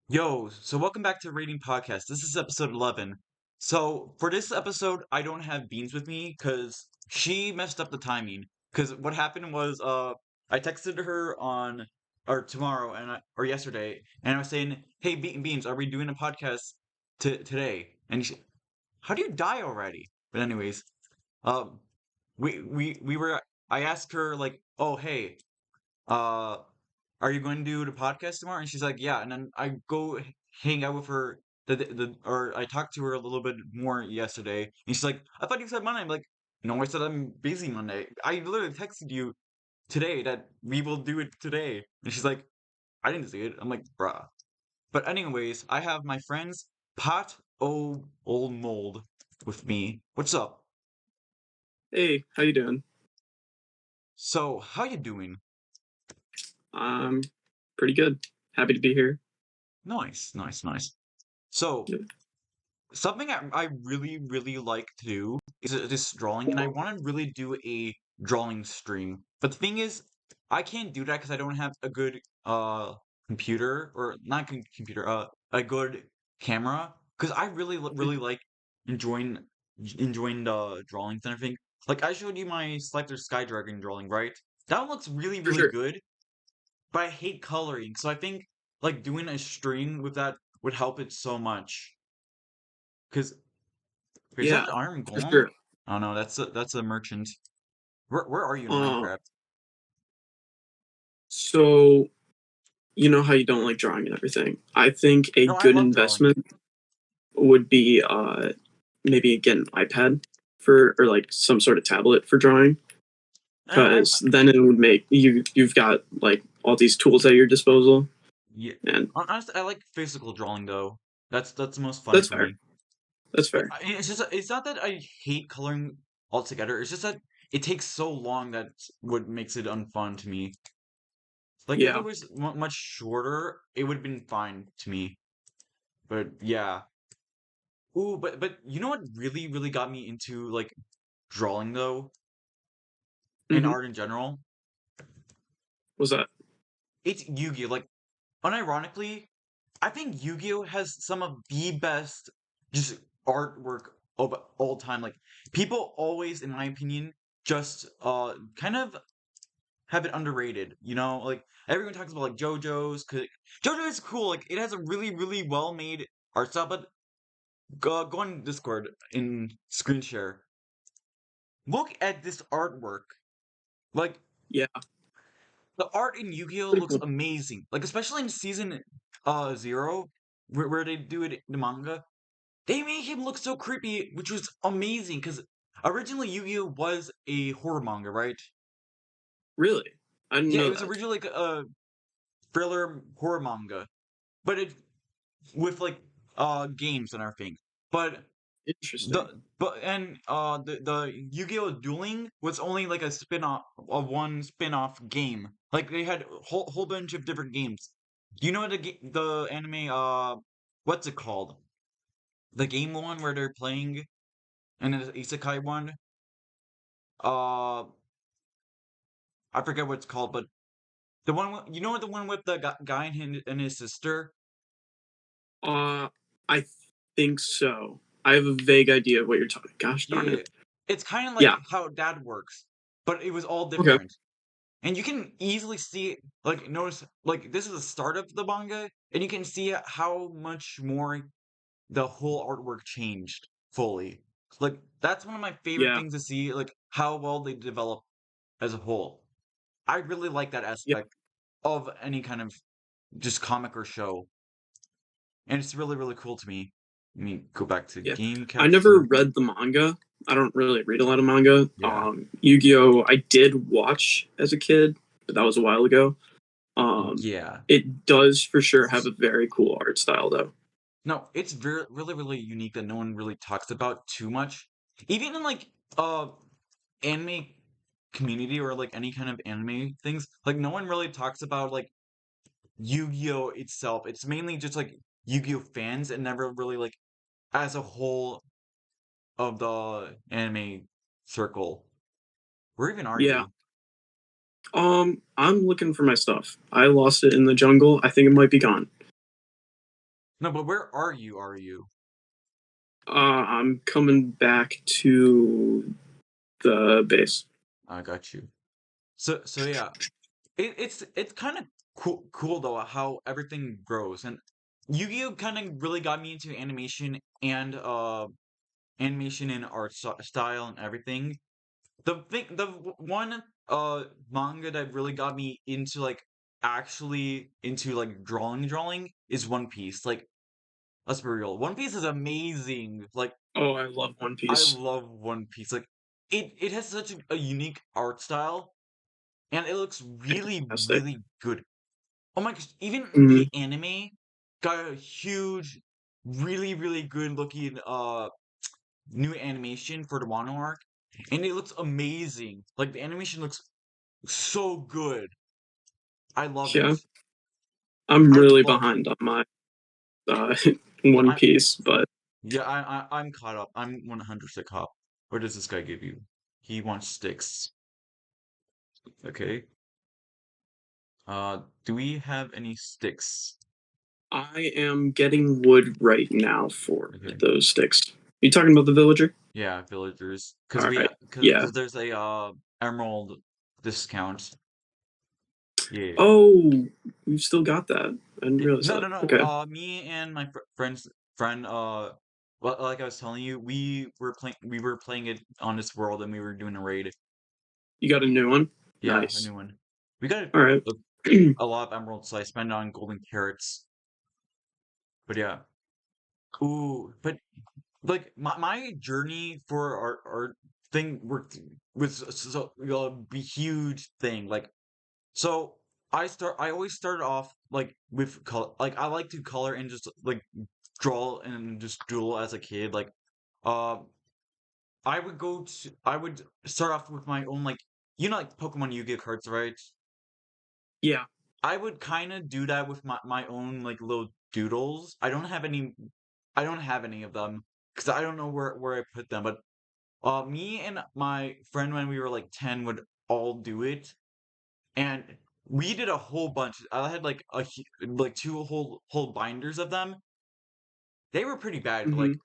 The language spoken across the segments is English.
Yo, so welcome back to Rating Podcast. This is episode 11. So, for this episode, I don't have Beans with me because she messed up the timing. Because what happened was, I texted her on, or tomorrow, or yesterday, and I was saying, hey, Beans, are we doing a podcast today? And how do you die already? But anyways, um, we were, I asked her, like, oh, hey, uh, are you going to do the podcast tomorrow? And she's like, yeah. And then I go hang out with her or I talked to her a little bit more yesterday. And she's like, I thought you said Monday. I'm like, no, I said I'm busy Monday. I literally texted you today that we will do it today. And she's like, I didn't see it. I'm like, bruh. But anyways, I have my friends Pot O Old Mold with me. What's up? Hey, how you doing? So, how you doing? I'm pretty good. Happy to be here. Nice, nice, nice. So, Yeah. something I really, really like to do is this drawing, and I want to really do a drawing stream. But the thing is, I can't do that because I don't have a good computer or not computer a good camera. Because I really Mhm. really like enjoying enjoying the drawings and everything. Like I showed you my Selector Sky Dragon drawing, right? That one looks really For really sure. good, but I hate coloring. So I think like doing a stream with that would help it so much. Because is that Yeah, the Iron for Golem? sure. Oh no, that's a merchant. Where are you in Uh, Minecraft? so you know how you don't like drawing and everything. I think a No, I good love drawing. investment would be maybe get an iPad for or like some sort of tablet for drawing, I because then it would make you've got like all these tools at your disposal, yeah. and Honestly, I like physical drawing though. That's the most fun that's for fair. me. That's But fair. it's just it's not that I hate coloring altogether. It's just that it takes so long that's what makes it unfun to me. Like if it Yeah. was much shorter, it would have been fine to me. But yeah. Ooh, but you know what really really got me into like drawing though and Mm-hmm. art in general? Was that? It's Yu-Gi-Oh! Like unironically, I think Yu-Gi-Oh has some of the best just artwork of all time. Like people always, in my opinion, just kind of have it underrated. You know, like everyone talks about like JoJo's. JoJo is cool. Like it has a really really well made art style. But go on Discord in screen share. Look at this artwork. Like Yeah. the art in Yu-Gi-Oh Pretty looks cool. amazing. Like especially in season 0, where they do it in the manga. They made him look so creepy, which was amazing because originally Yu-Gi-Oh was a horror manga, right? Really? I didn't Yeah, it know was that. originally like a thriller horror manga, but it with like games and everything. But Interesting. the Yu-Gi-Oh Dueling was only like a one spin-off game. Like they had a whole bunch of different games. You know the anime what's it called? The game one where they're playing and the isekai one. Uh, I forget what it's called, but the one you know the one with the guy and his sister. Uh, I think so. I have a vague idea of what you're talking. Gosh Yeah, darn yeah. it. It's kind of like Yeah. how that works, but it was all Okay. different, and you can easily see like notice like this is the start of the manga, and you can see how much more the whole artwork changed fully. Like that's one of my favorite Yeah. things to see, like how well they develop as a whole. I really like that Yeah. aspect of any kind of just comic or show. And it's really, really cool to me. Let me go back to Yeah. game I never capture. read the manga. I don't really read a lot of manga. Yeah. Yu-Gi-Oh! I did watch as a kid, but that was a while ago. Yeah. It does for sure have a very cool art style, though. No, it's very, really, really unique that no one really talks about too much. Even in like anime community or like any kind of anime things, like no one really talks about like Yu-Gi-Oh itself. It's mainly just like Yu-Gi-Oh fans and never really like as a whole of the anime circle. Where even are Yeah. you? I'm looking for my stuff. I lost it in the jungle. I think it might be gone. No, but where are you? Are you? I'm coming back to the base. I got you. So yeah, it's kind of cool though how everything grows, and Yu-Gi-Oh kind of really got me into animation and art style and everything. The one manga that really got me into like actually into like drawing is One Piece. Like, let's be real, One Piece is amazing. Like, Oh, I love One I Piece. love One Piece. Like, it has such a unique art style, and it looks really Fantastic. really good. Oh my gosh, even Mhm. the anime got a huge, really really good looking new animation for the Wano arc, and it looks amazing. Like, the animation looks so good. I love it. Yeah, I'm I really love behind on my uh, One I Piece, but yeah, I'm caught up. I'm 100% caught. What does this guy give you? He wants sticks. Okay. Do we have any sticks? I am getting wood right now for Okay. those sticks. You talking about the villager? Yeah, villagers. Cause All we right. cause, Yeah. cause there's a emerald discount. Yeah. Oh, we've still got that. I didn't realize No, that. no, no. Okay. Me and my friend, well, like I was telling you, we were playing it on this world, and we were doing a raid. You got a new one? Yeah, a Nice. new one. We got All right. a, a lot of emeralds, so I spend on golden carrots. But yeah. Ooh, but like my journey for our thing was so a huge thing. Like, so I always started off like with color. Like, I like to color and just like draw and just doodle as a kid. Like, uh, I would start off with my own, like, like Pokemon Yu-Gi-Oh cards, right? Yeah. I would kind of do that with my own like little doodles. I don't have any of them because I don't know where I put them. But me and my friend when we were like 10 would all do it, and we did a whole bunch. I had like like two whole binders of them. They were pretty bad, but Hmm. like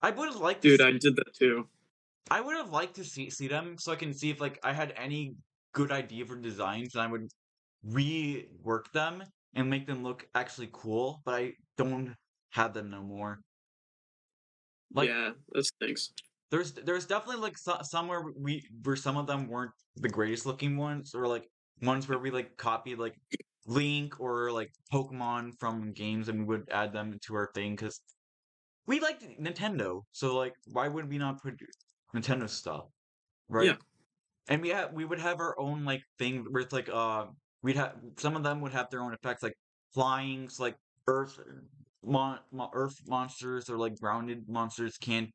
I would have liked to Dude, I did that too. I would have liked to see them so I can see if like I had any good idea for designs, and I would rework them and make them look actually cool, but I don't have them no more. Like, Yeah, that stinks. there's definitely like somewhere where some of them weren't the greatest looking ones, or like ones where we like copied like Link or like Pokemon from games, and we would add them to our thing because we liked Nintendo. So like, why would we not put Nintendo stuff, Yeah. right? And we would have our own like thing with like we'd have some of them would have their own effects, like flying, so like earth earth monsters or like grounded monsters can't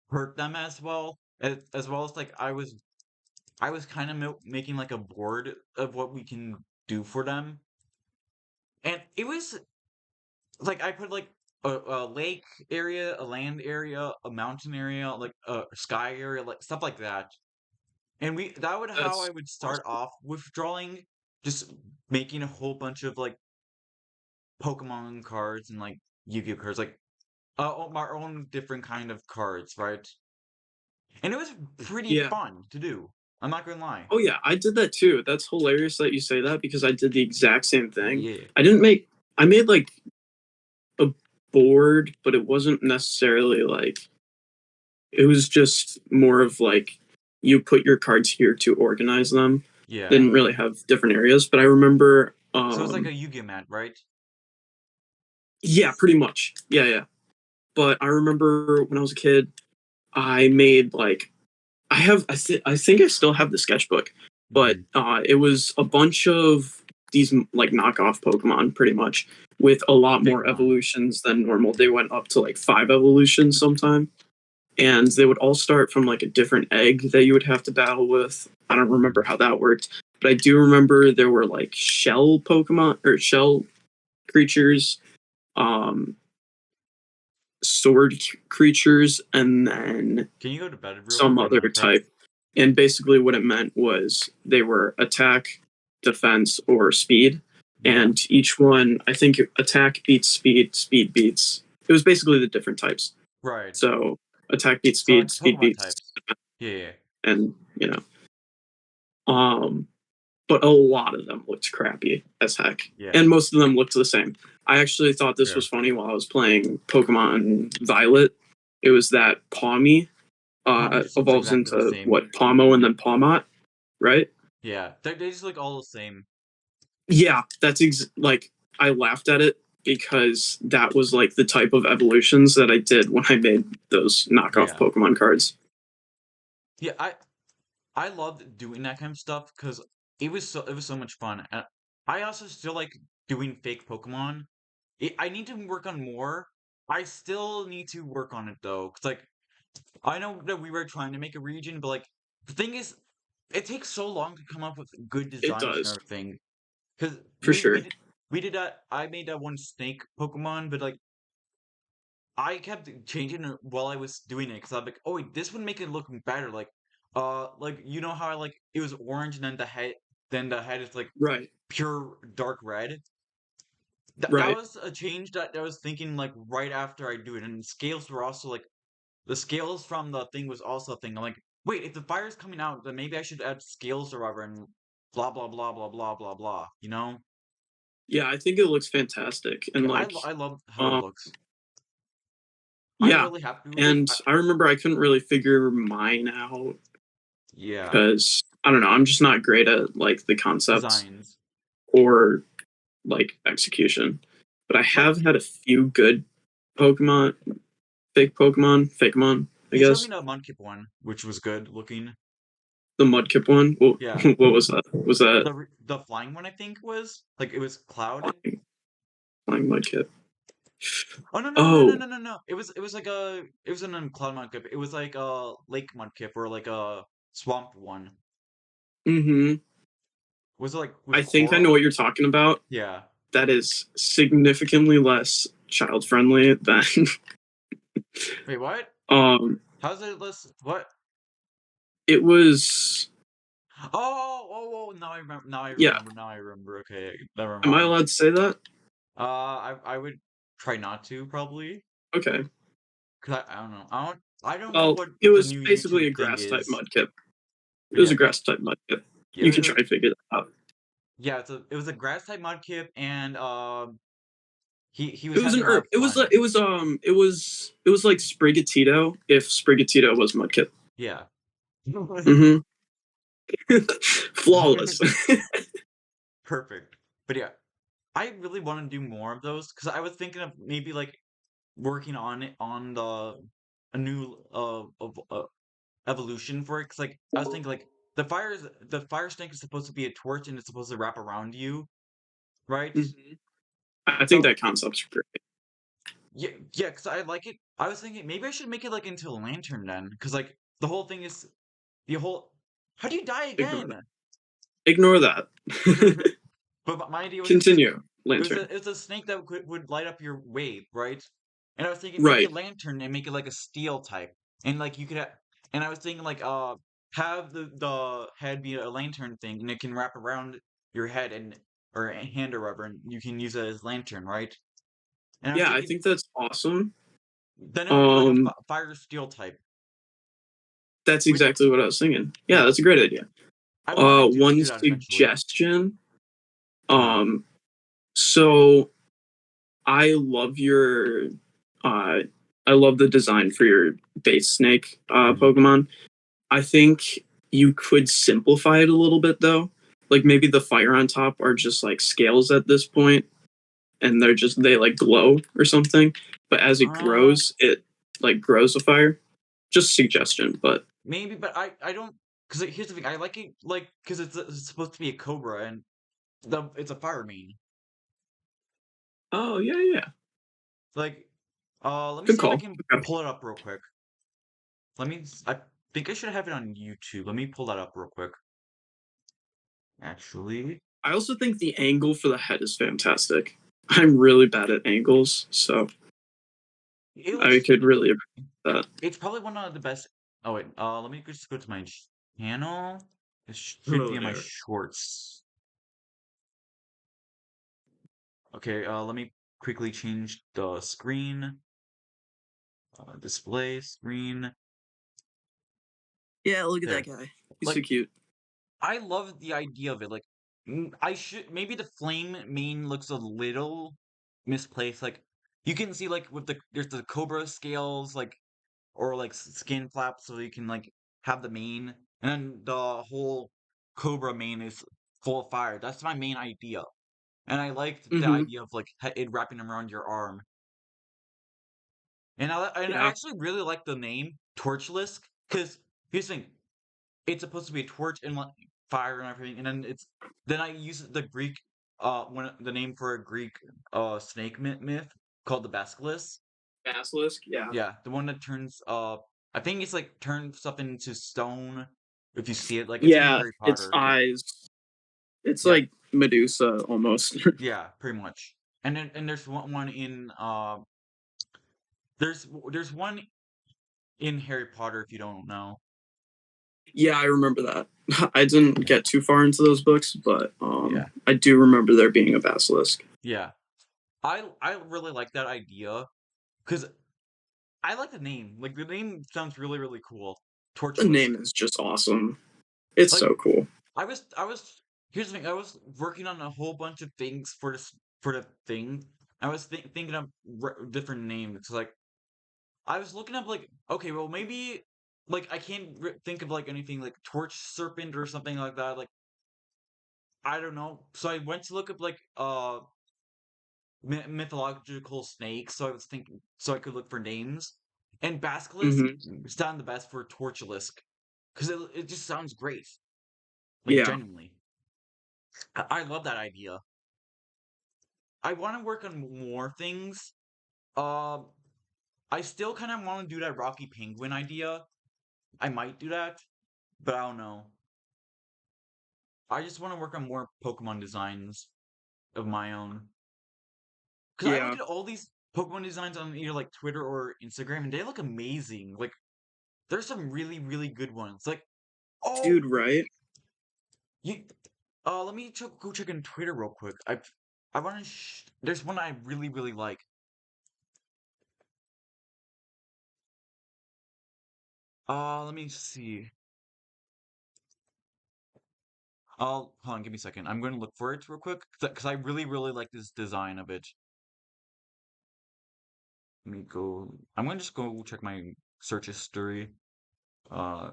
hurt them as well as like I was kind of making like a board of what we can do for them, and it was like I put like a lake area, a land area, a mountain area, like a sky area, like stuff like that. And we that would how I That's would start awesome. off with drawing, just making a whole bunch of like Pokemon cards and like Yu-Gi-Oh cards, like our own different kind of cards, right? And it was pretty Yeah. fun to do. I'm not gonna lie. Oh yeah, I did that too. That's hilarious that you say that because I did the exact same thing. Yeah, I didn't make I made like a board, but it wasn't necessarily like it was just more of like you put your cards here to organize them. They yeah. didn't really have different areas, but I remember So it's like a Yu-Gi-Oh mat, right? yeah, pretty much. Yeah, yeah. But I remember when I was a kid, I made like I think I still have the sketchbook, but Hmm. it was a bunch of these like knockoff Pokemon, pretty much, with a lot more Digimon. evolutions than normal. They went up to like 5 evolutions sometime, and they would all start from like a different egg that you would have to battle with. I don't remember Hmm. how that worked, but I do remember there were like shell Pokemon or shell creatures, um, sword creatures, and then Can you go to bed real some quick in other Minecraft? type. And basically, what it meant was they were attack, defense, or speed. Yeah. and each one, I think attack beats speed, speed beats. It was basically the different types. Right. So attack beats So speed, like speed Pokemon beats, types. Yeah, yeah. and um, but a lot of them looked crappy as heck, Yeah. and most of them looked the same. I actually thought this Fair. was funny while I was playing Pokemon Violet. It was that Pawmi Palm just looks evolves exactly the into same. what, Pomo and then Pawmot, right? Yeah. They just look all the same. Yeah, that's like I laughed at it because that was like the type of evolutions that I did when I made those knockoff Yeah. Pokemon cards. Yeah, I loved doing that kind of stuff because it was so much fun. And I also still like doing fake Pokemon. I need to work on more. I still need to work on it though, because like I know that we were trying to make a region, but like the thing is, it takes so long to come up with good It designs and does, everything. Because for sure. we did that. I made that one snake Pokemon, but like I kept changing it while I was doing it because I'm like, oh wait, this would make it look better. Like you know how like it was orange and then the head is like Right, pure dark red. That right. was a change that I was thinking like right after I do it, and the scales were also like the scales from the thing was also a thing. I'm like, wait, if the fire's coming out, then maybe I should add scales or whatever, and blah blah blah blah blah blah blah. You know? Yeah, I think it looks fantastic, and Yeah, like, I love how it um, looks. I'm yeah. really happy with it. And I remember I couldn't really figure mine out Yeah, because I don't know, I'm just not great at like the concepts designs. or like execution. But I But have had a few good Pokemon, Fakemon, I you showed me guess. the Mudkip one, which was good looking. The Mudkip one. What, Yeah, what was that? Was that the flying one I think was like it was Cloud. flying, flying Mudkip? Oh no no no no Oh, no no no! It was like a it was an Cloud Mudkip. It was like a Lake Mudkip or like a swamp one. mm-hmm. Was it like with I think I know coral? what you're talking about. Yeah. That is significantly less child friendly than Wait, what? um How's it list? What? it was. Now I remember. Now I Yeah, remember. Now I remember. Okay, never am I mind. allowed to say that? I would try not to probably, Okay. cause I don't know. I don't know Well, what it the was new basically YouTube a thing grass type is. Mudkip. It But was yeah, a grass type Mudkip. yeah, You can try and figure that out. yeah. It was a grass type Mudkip, and he It was was having an a lot herb. of fun. It was like Sprigatito if Sprigatito was Mudkip. Yeah. Mm-hmm. Flawless. Perfect. But yeah, I really want to do more of those because I was thinking of maybe like working on it on a new evolution for it. Because like I was thinking like the fire snake is supposed to be a torch and it's supposed to wrap around you, right? Hmm. I think So that concept's great. yeah, yeah. Because I like it. I was thinking maybe I should make it like into a lantern then. Because like the whole thing is the whole. How do you die Ignore again? that. Ignore that. But my idea was just like Continue. Lantern. it was a snake that would light up your wave, right? And I was thinking make Right. it lantern and make it like a steel type, and like you could, and I was thinking like have the head be a lantern thing, and it can wrap around your head and or a hand or whatever, and you can use it as lantern, right? And I was Yeah, I thinking think that's awesome. then it would be like a Um, fire steel type, that's which exactly what I was thinking. Yeah, yeah, that's a great idea. I want to One do that eventually. suggestion. Huh. Um, so I love your uh I love the design for your base snake Mhm. Pokemon. I think you could simplify it a little bit though. Like maybe the fire on top are just like scales at this point and they like glow or something. But as it Uh, grows, it like grows a fire. Just suggestion, but maybe, but I don't because like, here's the thing. I like it like because it's supposed to be a cobra and it's a fire mane. oh yeah, yeah. Like, let me Good see if I call. can Okay. pull it up real quick. I think I should have it on YouTube. Let me pull that up real quick. Actually, I also think the angle for the head is fantastic. I'm really bad at angles, so it I looks could really appreciate that. it's probably one of the best. Oh wait, let me just go to my channel. It should Hello be in my there. shorts. Okay, let me quickly change the screen. Display screen. Yeah, look at that There. guy. He's so Like, cute. I love the idea of it. Like, I should maybe the flame mane looks a little misplaced. Like, you can see like with there's the cobra scales, like or like skin flaps, so you can like have the mane, and then the whole cobra mane is full of fire. That's my main idea, and I liked the Mm-hmm. idea of like it wrapping around your arm. And I Yeah. actually really like the name Torchlisk because here's the thing: it's supposed to be a torch and like fire and everything, and then I use the Greek when the name for a Greek snake myth called the Basilisk. Basilisk. Yeah. Yeah, the one that turns I think it's like turns stuff into stone if you see it. Like it's in Yeah. Harry Its Potter. eyes. It's Yeah, like Medusa almost. yeah, pretty much. And there's one in there's one in Harry Potter if you don't know. Yeah, I remember that. I didn't Yeah. get too far into those books, but Yeah. I do remember there being a basilisk. Yeah. I really like that idea because I like the name. Like the name sounds really really cool. The Torchlisk. name is just awesome. It's Like so cool. I was here's the thing. I was working on a whole bunch of things for the thing. I was thinking of different names. Like I was looking up like okay, well maybe like I can't think of like anything like torch serpent or something like that. Like I don't know. So I went to look up like mythological snakes. So I was thinking so I could look for names. And basilisk Hmm. sound the best for torchlisk because it just sounds great. Like Yeah. genuinely, I love that idea. I want to work on more things. Uh, I still kind of want to do that Rocky Penguin idea. I might do that, but I don't know. I just want to work on more Pokemon designs of my own. Because I look Yeah. at all these Pokemon designs on either like Twitter or Instagram, and they look amazing. Like there's some really really good ones. Like oh, Dude, right? you. Let me go check on Twitter real quick. I want to. There's one I really really like. Let me see. Hold on, give me a second. I'm going to look for it real quick because I really, really like this design of it. Let me go. I'm going to just go check my search history. Uh,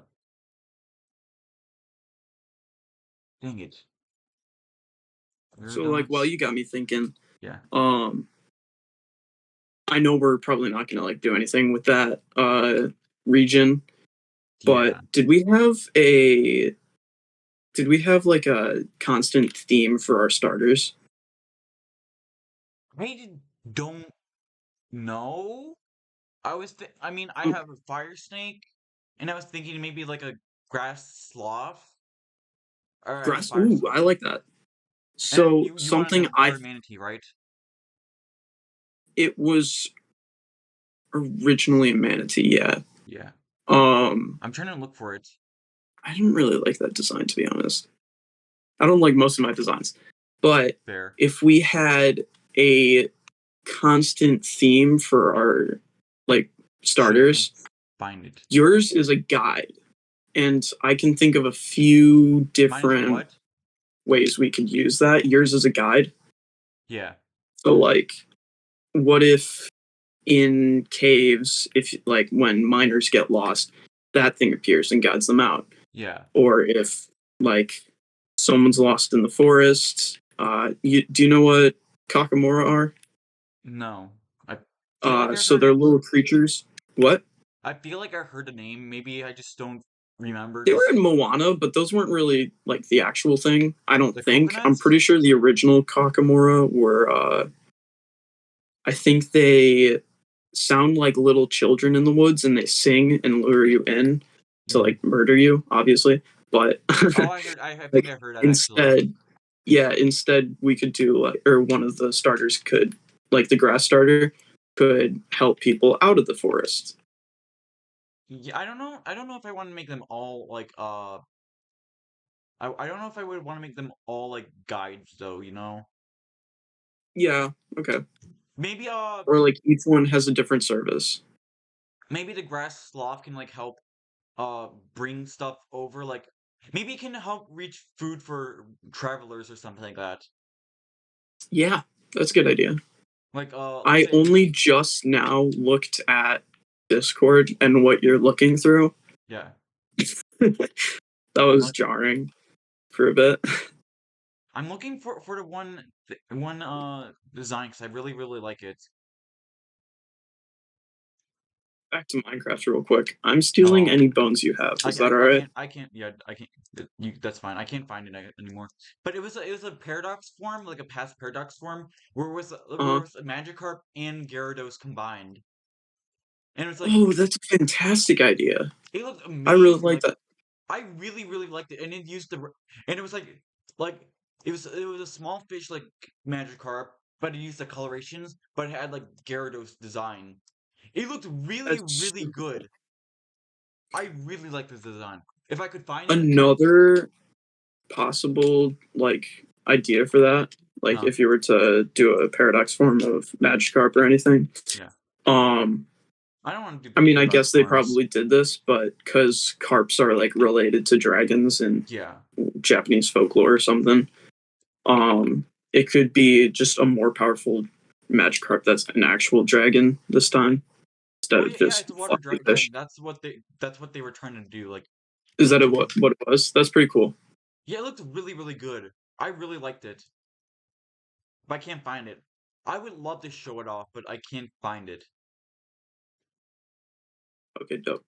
dang it. So like while Gyarados. you got me thinking, Yeah. um, I know we're probably not gonna like do anything with that region, but Yeah. did we have like a constant theme for our starters? Don't know. I mean, I Um, have a fire snake, and I was thinking maybe like a grass sloth or a Grass. fire Ooh, I sloth. like that. And then So you wanted something a water manatee, right? it was originally a manatee, yeah. Yeah. Um, I'm trying to look for it. I didn't really like that design to be honest. I don't like most of my designs, but There. if we had a constant theme for our like See if I can starters, find it. yours is a guide, and I can think of a few Mine is a different what? ways we could use that. Yours is a guide. Yeah. So like what if in caves, if like when miners get lost, that thing appears and guides them out? Yeah. Or if like someone's lost in the forest, do you know what Kakamora are? No. I feel like I So heard they're little creatures. What? I feel like I heard the name. Maybe I just don't remember They were just in Moana, but those weren't really like the actual thing. I don't the think. I'm coconuts? pretty sure the original Kakamora were. I think they sound like little children in the woods, and they sing and lure you in to Mhm. like murder you, obviously. But Oh, I heard I think like I heard that actually. instead, yeah, instead we could do like, or one of the starters could, like the grass starter, could help people out of the forest. Yeah, I don't know. I don't know if I want to make them all like I don't know if I would want to make them all like guides though, you know? Yeah. Okay. Maybe Or like each one has a different service. maybe the grass sloth can like help bring stuff over, like maybe it can help reach food for travelers or something like that. Yeah, that's a good idea. Like let's I say only just now looked at Discord and what you're looking through. yeah. That I'm was like jarring for a bit. I'm looking for the one design because I really like it. Back to Minecraft real quick. I'm stealing Oh, any bones you have. Is that I alright? can't yeah I can't you that's fine. I can't find it anymore. But it was a paradox form, like a past paradox form where Uh-huh. it was a Magikarp and Gyarados combined. And it was like Oh, that's a fantastic idea. it looked I really amazing. like Like that. I really liked it, and it used and it was like it was a small fish like Magikarp, but it used the colorations, but it had like Gyarados design. It looked That's really super cool. good. I really like this design. If I could find it, Another possible like idea for that, like huh? if you were to do a paradox form of Magikarp or anything. Yeah, Um I don't want to do I mean, I paradox guess they forms. probably did this, but because carps are like related to dragons in Yeah, Japanese folklore or something, it could be just a more powerful Magikarp that's an actual dragon this time instead well, of yeah, just it's a water fluffy dragon. fish. That's what they were trying to do. Like it Is that looked what it was? That's pretty cool. yeah, it looked really good. I really liked it, but I can't find it. I would love to show it off, but I can't find it. Okay, dope.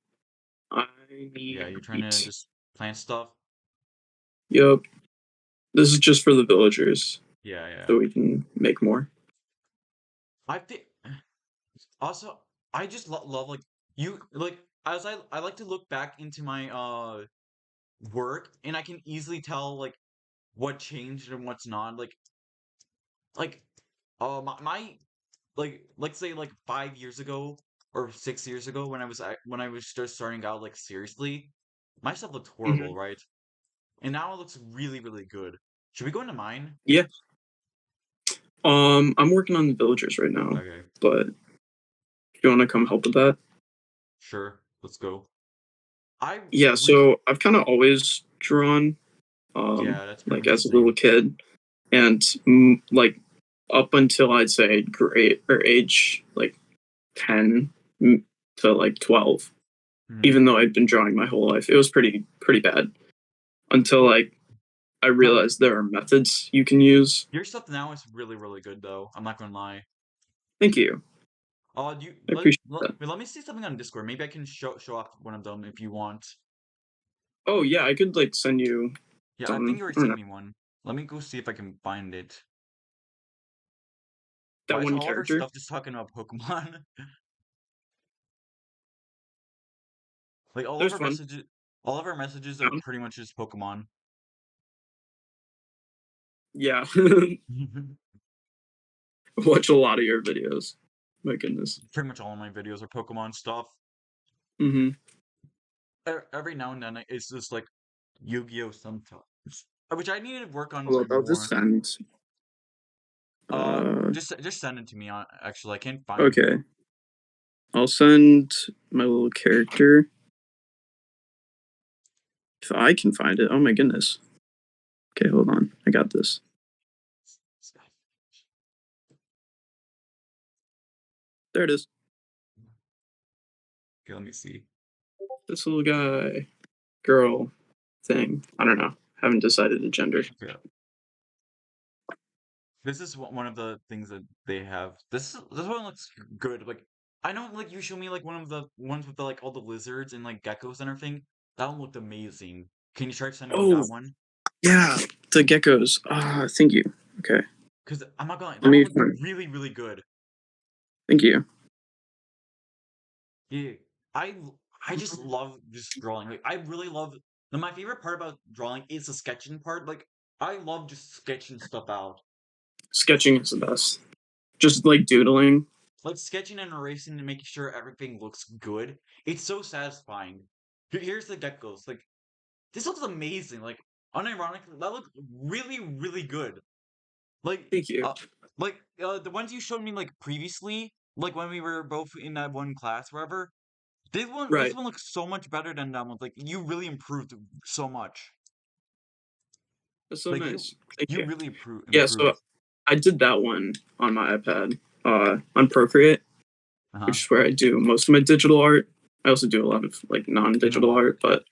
I Yeah, need you're trying to wheat. just plant stuff. Yep. This is just for the villagers, Yeah. so we can make more. I think also I just love like you like as I like to look back into my work and I can easily tell like what changed and what's not. Like my like let's say like 5 years ago or 6 years ago when I was just starting out like seriously, my stuff looked horrible, Hmm. right? And now it looks really good. Should we go into mine? Yeah. I'm working on the villagers right now, Okay, but if you want to come help with that? sure. Let's go. I Yeah. really So I've kind of always drawn, yeah, that's pretty like much the as a little same. kid, and like up until I'd say grade or age like 10 to like 12. Mhm. Even though I'd been drawing my whole life, it was pretty bad until like I No, realized there are methods you can use. your stuff now is really good though. I'm not gonna lie. Thank you. You I appreciate that. let me see something on Discord. Maybe I can show off one of them if you want. Oh yeah, I could like send you Yeah, I think some. you already I don't sent know, me one. Let me go see if I can find it. that Why is one all of our character. stuff just talking about Pokemon? Like There's one. all of our messages are pretty much just Pokemon. Yeah, watch a lot of your videos. My goodness. Pretty much all of my videos are Pokemon stuff. Mm-hmm. Every now and then it's just like Yu-Gi-Oh sometimes, which I need to work on Hold up, I'll just more. send. Just send it to me on. Actually, I can't find. Okay, I'll send my little character if I can find it. Oh my goodness. Okay, hold on. I got this. There it is. Okay, let me see. This little guy, girl, thing. I don't know. Haven't decided a gender. Okay, this is one of the things that they have. This one looks good. Like I know, like you show me like one of the ones with the like all the lizards and like geckos and everything. That one looked amazing. Can you try sending me Oh that one? yeah, the geckos. Thank you. Okay, Because I'm not gonna lie, let that one me looked find. really good. Thank you. Yeah, I I just love just drawing. Like I really love. My favorite part about drawing is the sketching part. Like I love just sketching stuff out. Sketching is the best. Just like doodling. Like sketching and erasing and making sure everything looks good. It's so satisfying. Here's the geckos. Like this looks amazing. Like unironically, that looks really good. Like Thank you. Like the ones you showed me like previously, like when we were both in that one class, wherever. This Right. one looks so much better than that one. Like you really improved so much. That's so Like nice. Thank you you. really Yeah, so improved. I did that one on my iPad, on Procreate, Uh-huh. which is where I do most of my digital art. I also do a lot of like In the non-digital water. art, but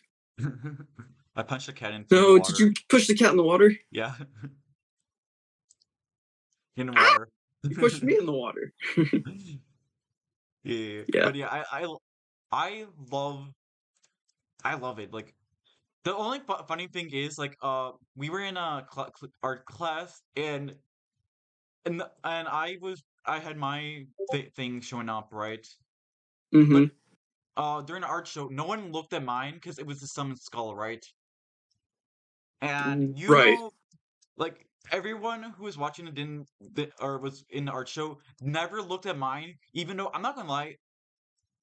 I punched a cat into the no, did water. you push the cat in the water? Yeah, in the Ah! water. You pushed me in the water. Yeah, Yeah. but yeah, I love I love it. Like the only funny thing is like we were in a art class and I had my thing showing up, right? Mm-hmm. But during the art show, no one looked at mine because it was the summon skull, right? And you Right. know, like everyone who was watching it didn't or was in the art show never looked at mine, even though I'm not gonna lie,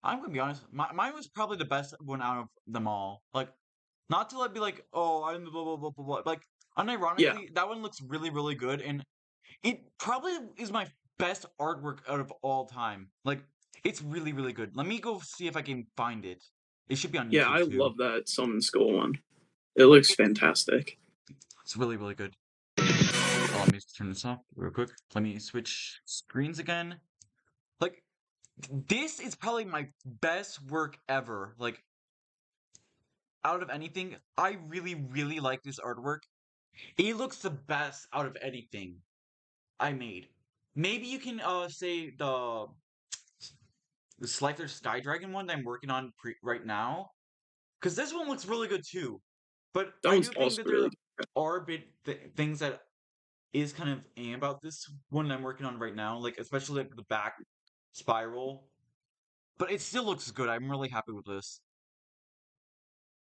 I'm gonna be honest, mine was probably the best one out of them all. Like, not to like be like, oh, I'm the blah blah blah blah blah. Like, Yeah. unironically, that one looks really really good, and it probably is my best artwork out of all time. Like, it's really really good. Let me go see if I can find it. It should be on Yeah, YouTube I too. love that Summon Skull one. It Like, looks fantastic. it's really really good. Oh, let me turn this off real quick. Let me switch screens again. Like, this is probably my best work ever. Like, out of anything, I really, really like this artwork. It looks the best out of anything I made. Maybe you can say the Slifer Sky Dragon one that I'm working on right now, because this one looks really good too. But That I one's do think also that there really good. are things that is kind of about this one that I'm working on right now, like especially like the back spiral. But it still looks good. I'm really happy with this.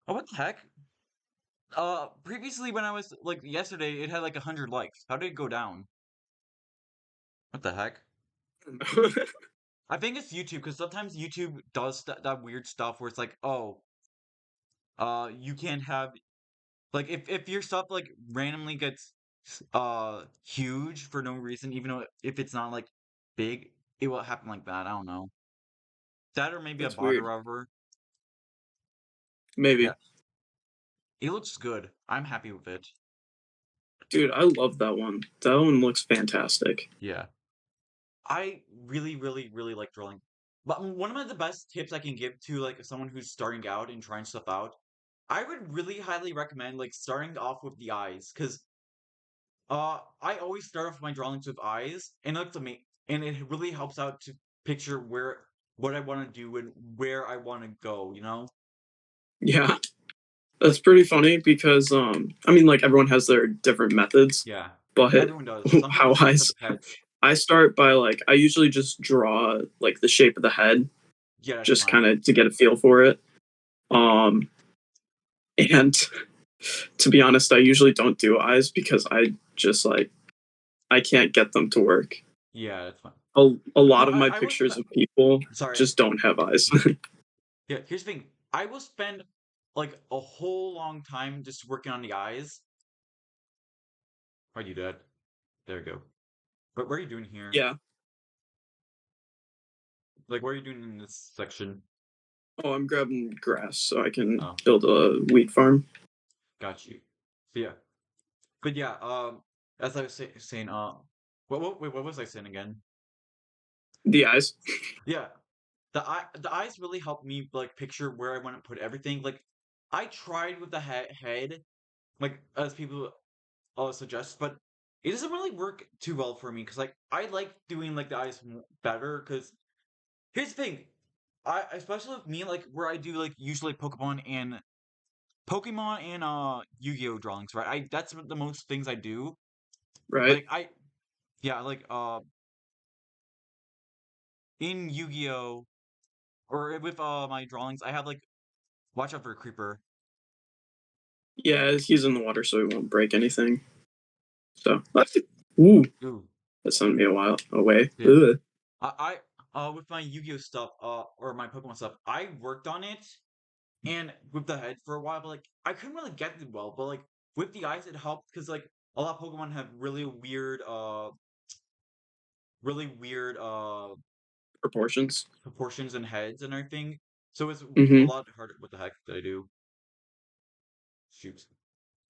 Oh, what the heck? Previously when I was like yesterday, it had like 100 likes. How did it go down? What the heck? I think it's YouTube because sometimes YouTube does that weird stuff where it's like, oh, you can't have like if your stuff like randomly gets huge for no reason, even though if it's not like big, it will happen like that. I don't know. That or maybe a That's bot or weird. whatever. Yeah, Maybe. it looks good. I'm happy with it. Dude, I love that one. That one looks fantastic. Yeah. I really, really, really like drawing. But one of the best tips I can give to like someone who's starting out and trying stuff out, I would really highly recommend like starting off with the eyes, because I always start off my drawings with eyes, and like the and it really helps out to picture what I want to do and where I want to go. You know, Yeah. That's like pretty funny because I mean like everyone has their different methods, yeah, but everyone does. Some people how start with the heads. I start by like I usually just draw like the shape of the head Yeah, that's just fine. kind of to get a feel for it. Um and to be honest, I usually don't do eyes because I just like I can't get them to work. Yeah, that's fine. A No, lot of my I was pictures of people sorry. just don't have eyes. Yeah, here's the thing. I will spend like a whole long time just working on the eyes. Why'd you do that? There we go. But what are you doing here? Yeah. Like, what are you doing in this section? Oh, I'm grabbing grass so I can Oh, build a wheat farm. got you. So yeah, but yeah. As I was saying, wait, what was I saying again? The eyes. Yeah, the eyes really helped me like picture where I want to put everything. Like, I tried with the head, like as people suggest, but it doesn't really work too well for me because like I like doing like the eyes better. Because here's the thing, I especially with me like where I do like usually Pokemon and Yu-Gi-Oh drawings, right? I That's the most things I do. Right? Like yeah, like in Yu-Gi-Oh or with my drawings, I have like watch out for a creeper. Yeah, he's in the water so he won't break anything. So, ooh, Ooh, that sent me a while away. yeah. Ugh. With my Yu-Gi-Oh stuff, or my Pokemon stuff, I worked on it and with the head for a while, but like I couldn't really get it well. But like with the eyes, it helped because like a lot of Pokemon have really weird really weird Proportions. proportions and heads and everything. So it's a Hmm. lot harder. What the heck did I do? Shoot.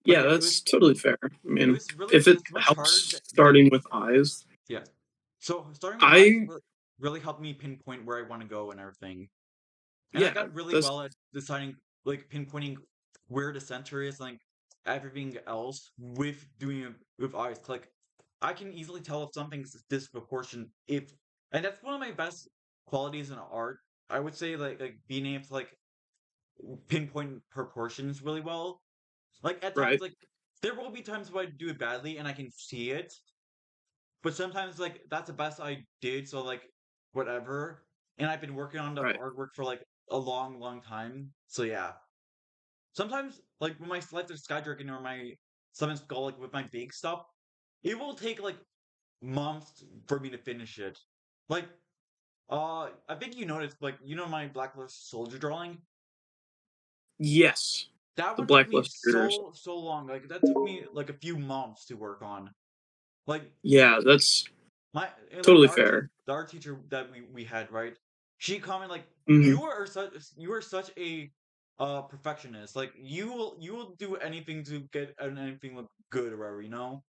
But Yeah, yeah, that's totally fair. I it mean, was really if it it's much harder helps than starting with eyes, yeah. So starting with eyes I really helped me pinpoint where I want to go and everything. And I yeah, got really that's well at deciding, like pinpointing where the center is, like everything else with doing it with eyes. Like I can easily tell if something's disproportionate if, and that's one of my best qualities in art. I would say like being able to like pinpoint proportions really well. Like at times, right, like there will be times where I do it badly and I can see it, but sometimes like that's the best I did. So like whatever, and I've been working on the right, artwork for like a long, long time. So yeah, sometimes like with my Selective Sky Dragon or my Summon Skull, like with my big stuff, it will take like months for me to finish it. Like, I think you noticed, like, my Blacklist Soldier drawing. yes, That the one took me blacklisters. so long. Like, that took me like a few months to work on. Like, Yeah, that's like totally fair. the art teacher that we had, right? She commented like, Hmm. you are such a perfectionist. Like, you will do anything to get anything look good or whatever, you know?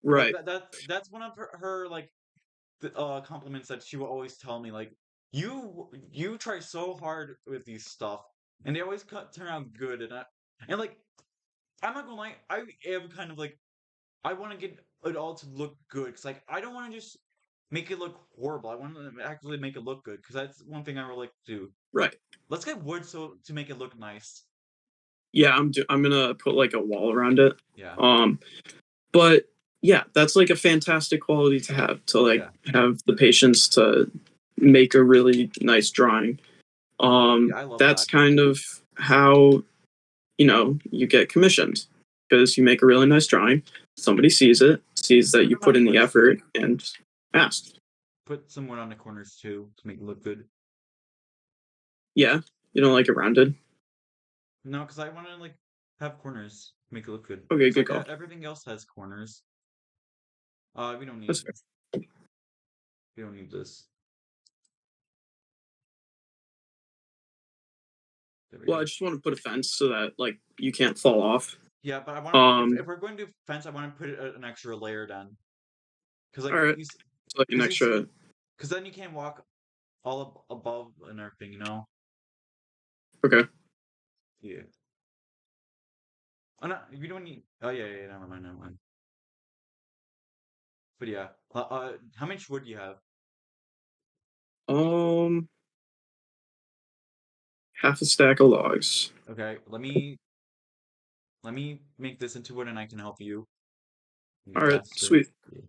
Like Right, that's one of her like compliments that she will always tell me. Like you try so hard with these stuff, and they always turn out good. And like I'm not gonna lie, I am kind of like I want to get it all to look good because like I don't want to just make it look horrible. I want to actually make it look good because that's one thing I really like to do. right. Let's get wood so to make it look nice. Yeah, I'm gonna put like a wall around it. Yeah, Um, but yeah, that's like a fantastic quality to have, to like yeah, have the patience to make a really nice drawing. yeah. I love That's that. kind of how, you get commissioned, because you make a really nice drawing, somebody sees it, sees that Put you them on put the in the corners too. effort, and asks. Put some wood on the corners too to make it look good. Yeah, you don't like it rounded. No, because I want to like have corners, make it look good. Okay, Because good like call. everything else has corners. We don't That's need fair. we don't need this. There we Well, I go. just want to put a fence so that like you can't fall off. Yeah, but I want to if um we're going to do fence, I want to put an extra layer down. Because all like right, so like an because you see, extra. because then you can't walk all above and everything, you know? Okay. Yeah. Oh no, you don't need. Oh yeah, yeah, yeah, never mind, never mind. But yeah, how much wood do you have? um Half a stack of logs. Okay, let me make this into wood, and I can help you. Be All right, faster. sweet. Yeah.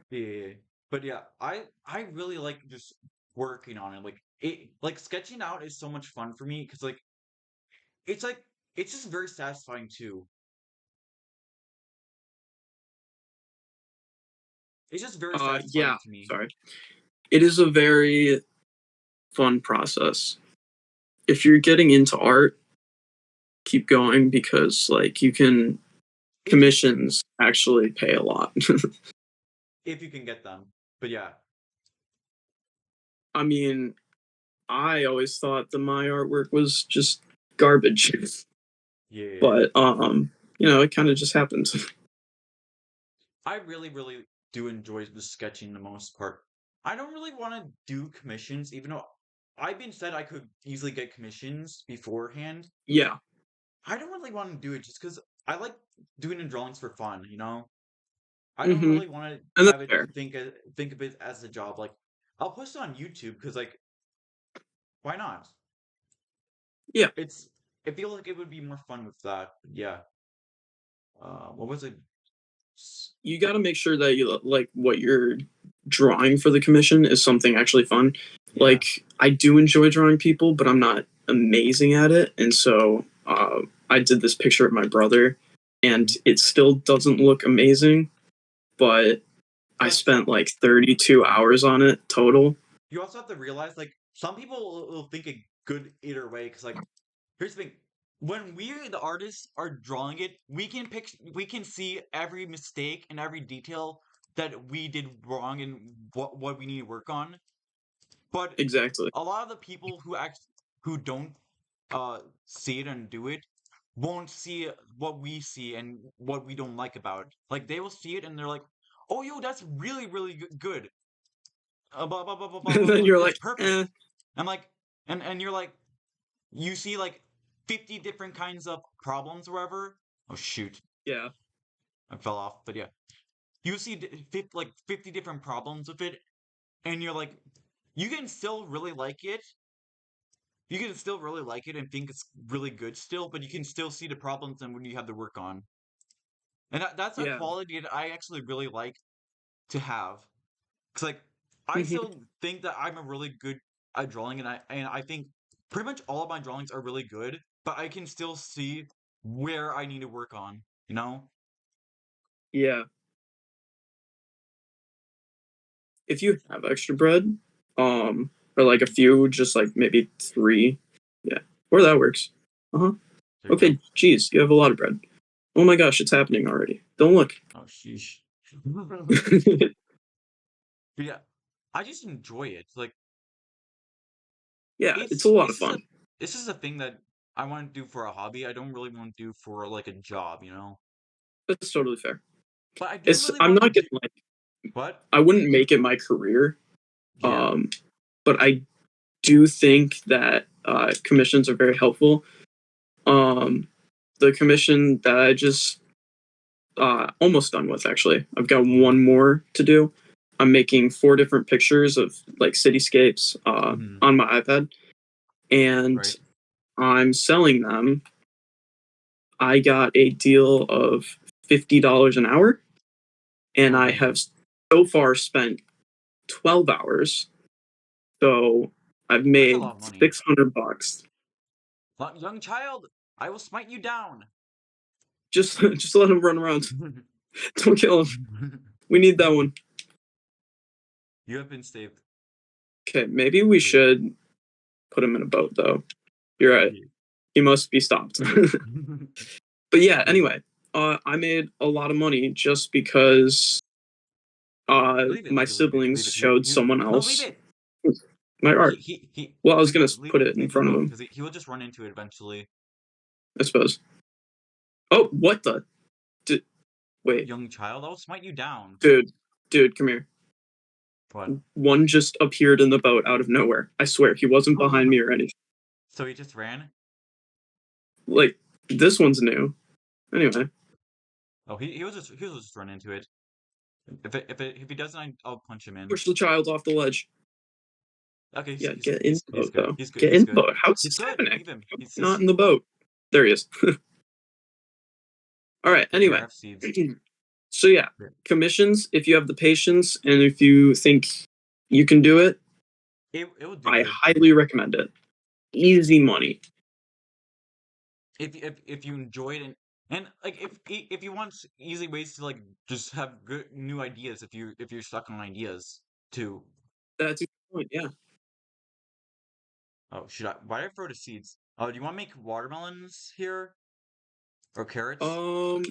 Yeah, yeah, yeah. But yeah, I really like just working on it. Like sketching out is so much fun for me because like it's just very satisfying too. It's just very Yeah, satisfying to me. sorry. It is a very fun process. If you're getting into art, keep going, because like you can If you commissions actually pay a lot. if you can get them. But yeah, I mean, I always thought that my artwork was just garbage, yeah, yeah, yeah. but it kind of just happens. I really, really do enjoy the sketching the most part. I don't really want to do commissions, even though I've been said I could easily get commissions beforehand. Yeah. I don't really want to do it just because I like doing the drawings for fun, you know? I don't Hmm. really want to And that's have it fair. think of it as a job. Like I'll post it on YouTube because like why not? Yeah. It's I feel like it would be more fun with that. Yeah. What was it? You got to make sure that you like what you're drawing for the commission is something actually fun. Yeah. Like, I do enjoy drawing people, but I'm not amazing at it, and so I did this picture of my brother, and Mhm. it still doesn't look amazing, but I But spent like 32 hours on it total. you also have to realize like some people will think a good either way because like here's the thing. When we the artists are drawing it, we can see every mistake and every detail that we did wrong and what we need to work on. But Exactly. a lot of the people who don't see it and do it won't see what we see and what we don't like about it. Like they will see it and they're like, "Oh, yo, that's really good. Blah, blah, blah, blah, blah, And blah, then blah. you're It's like, perfect." eh, I'm like, and you're like, you see like 50 different kinds of problems or whatever. Oh shoot, yeah. I fell off. But yeah, you see like 50 different problems with it, and you're like, you can still really like it. You can still really like it and think it's really good still, but you can still see the problems and when you have to work on. And that's a Yeah. quality that I actually really like to have. Cause like I Mhm. still think that I'm a really good at drawing, and I think pretty much all of my drawings are really good, but I can still see where I need to work on. You know? Yeah. If you have extra bread, or like a few, just like maybe 3, yeah, or that works. Uh-huh. There you go. Okay, geez, you have a lot of bread. Oh my gosh, it's happening already. Don't look. Oh sheesh. But yeah, I just enjoy it. Like Yeah, it's a it's lot of this is a fun. this is a thing that I want to do for a hobby. I don't really want to do for like a job, you know? That's totally fair. But I do It's really I'm want to not do getting like what? I wouldn't make it my career. Yeah. But I do think that commissions are very helpful. Um, the commission that I just almost done with actually. I've got Mhm. one more to do. I'm making 4 different pictures of like cityscapes Mhm. on my iPad, and Right. I'm selling them. I got a deal of $50 an hour, and Oh I dang. have so far spent 12 hours. So I've That's a made lot of money. $600. Young child, I will smite you down. Just let him run around. Don't kill him. We need that one. You have been saved. Okay, maybe we Wait. should put him in a boat though. You're right. Yeah. He must be stopped. But yeah, Wait. anyway, I made a lot of money just because Leave it, my leave it, leave it, siblings leave it, leave it. showed someone No, leave else it. my art. He Well, I was leave gonna it, leave put it, it in leave the front of boat him, because he will just run into it eventually. I suppose. Oh, what the? Wait, Young child, I will smite you down. dude, come here. What? One just appeared in the boat out of nowhere. I swear, he wasn't behind me or anything. So he just ran? Like, this one's new. Anyway, Oh, he will just run into it. If he doesn't, I'll punch him in. push the child off the ledge. Okay, Yeah, get in the he's boat good. though. He's good. Get He's in the good. boat. How's He's this good. happening? Leave him. How is he not He's in the boat? There he is. All right. here. I Anyway, have seeds. so yeah, Here. commissions. If you have the patience and if you think you can do it, It would do I good highly recommend it. Easy money. if you enjoy it, and like if you want easy ways to like just have good new ideas if you're stuck on ideas too. That's a good point. Yeah. Oh, should I? Why did I throw the seeds? Oh, do you want to make watermelons here or carrots? Um,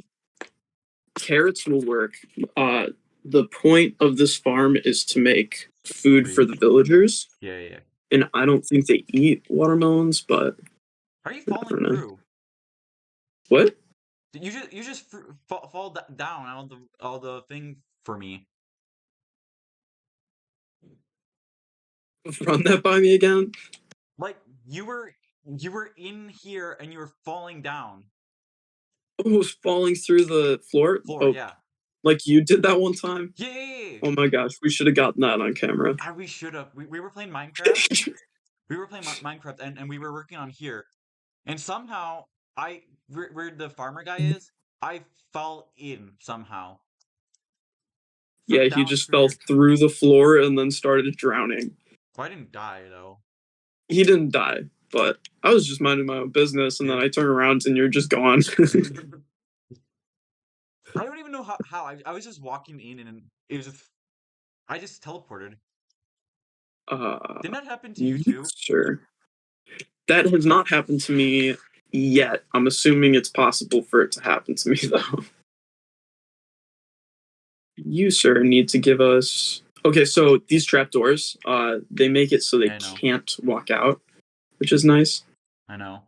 carrots will work. Uh, the point of this farm is to make food for Wait. the villagers, Yeah, yeah, yeah. and I don't think they eat watermelons, but How are you I falling don't know. through? What? You just fall down all the thing for me. Run that by me again? Like you were in here and you were falling down Almost falling through the floor. floor. Oh, Yeah. like you did that one time? Yay! Oh my gosh, we should have gotten that on camera. We should have. We were playing Minecraft. We were playing Minecraft and we were working on here. And somehow where the farmer guy is, I fell in somehow. Fell Yeah, he down just through fell here. through the floor and then started drowning. Well, I didn't die though. He didn't die, but I was just minding my own business, and then Yeah. I turn around and you're just gone. I don't even know how. I was just walking in and it was just I just teleported. Didn't that happen to you too? Sure. That has not happened to me yet. I'm assuming it's possible for it to happen to me though. You, sir, need to give us. Okay, so these trapdoors, they make it so they Yeah, I know. can't walk out, which is nice. I know.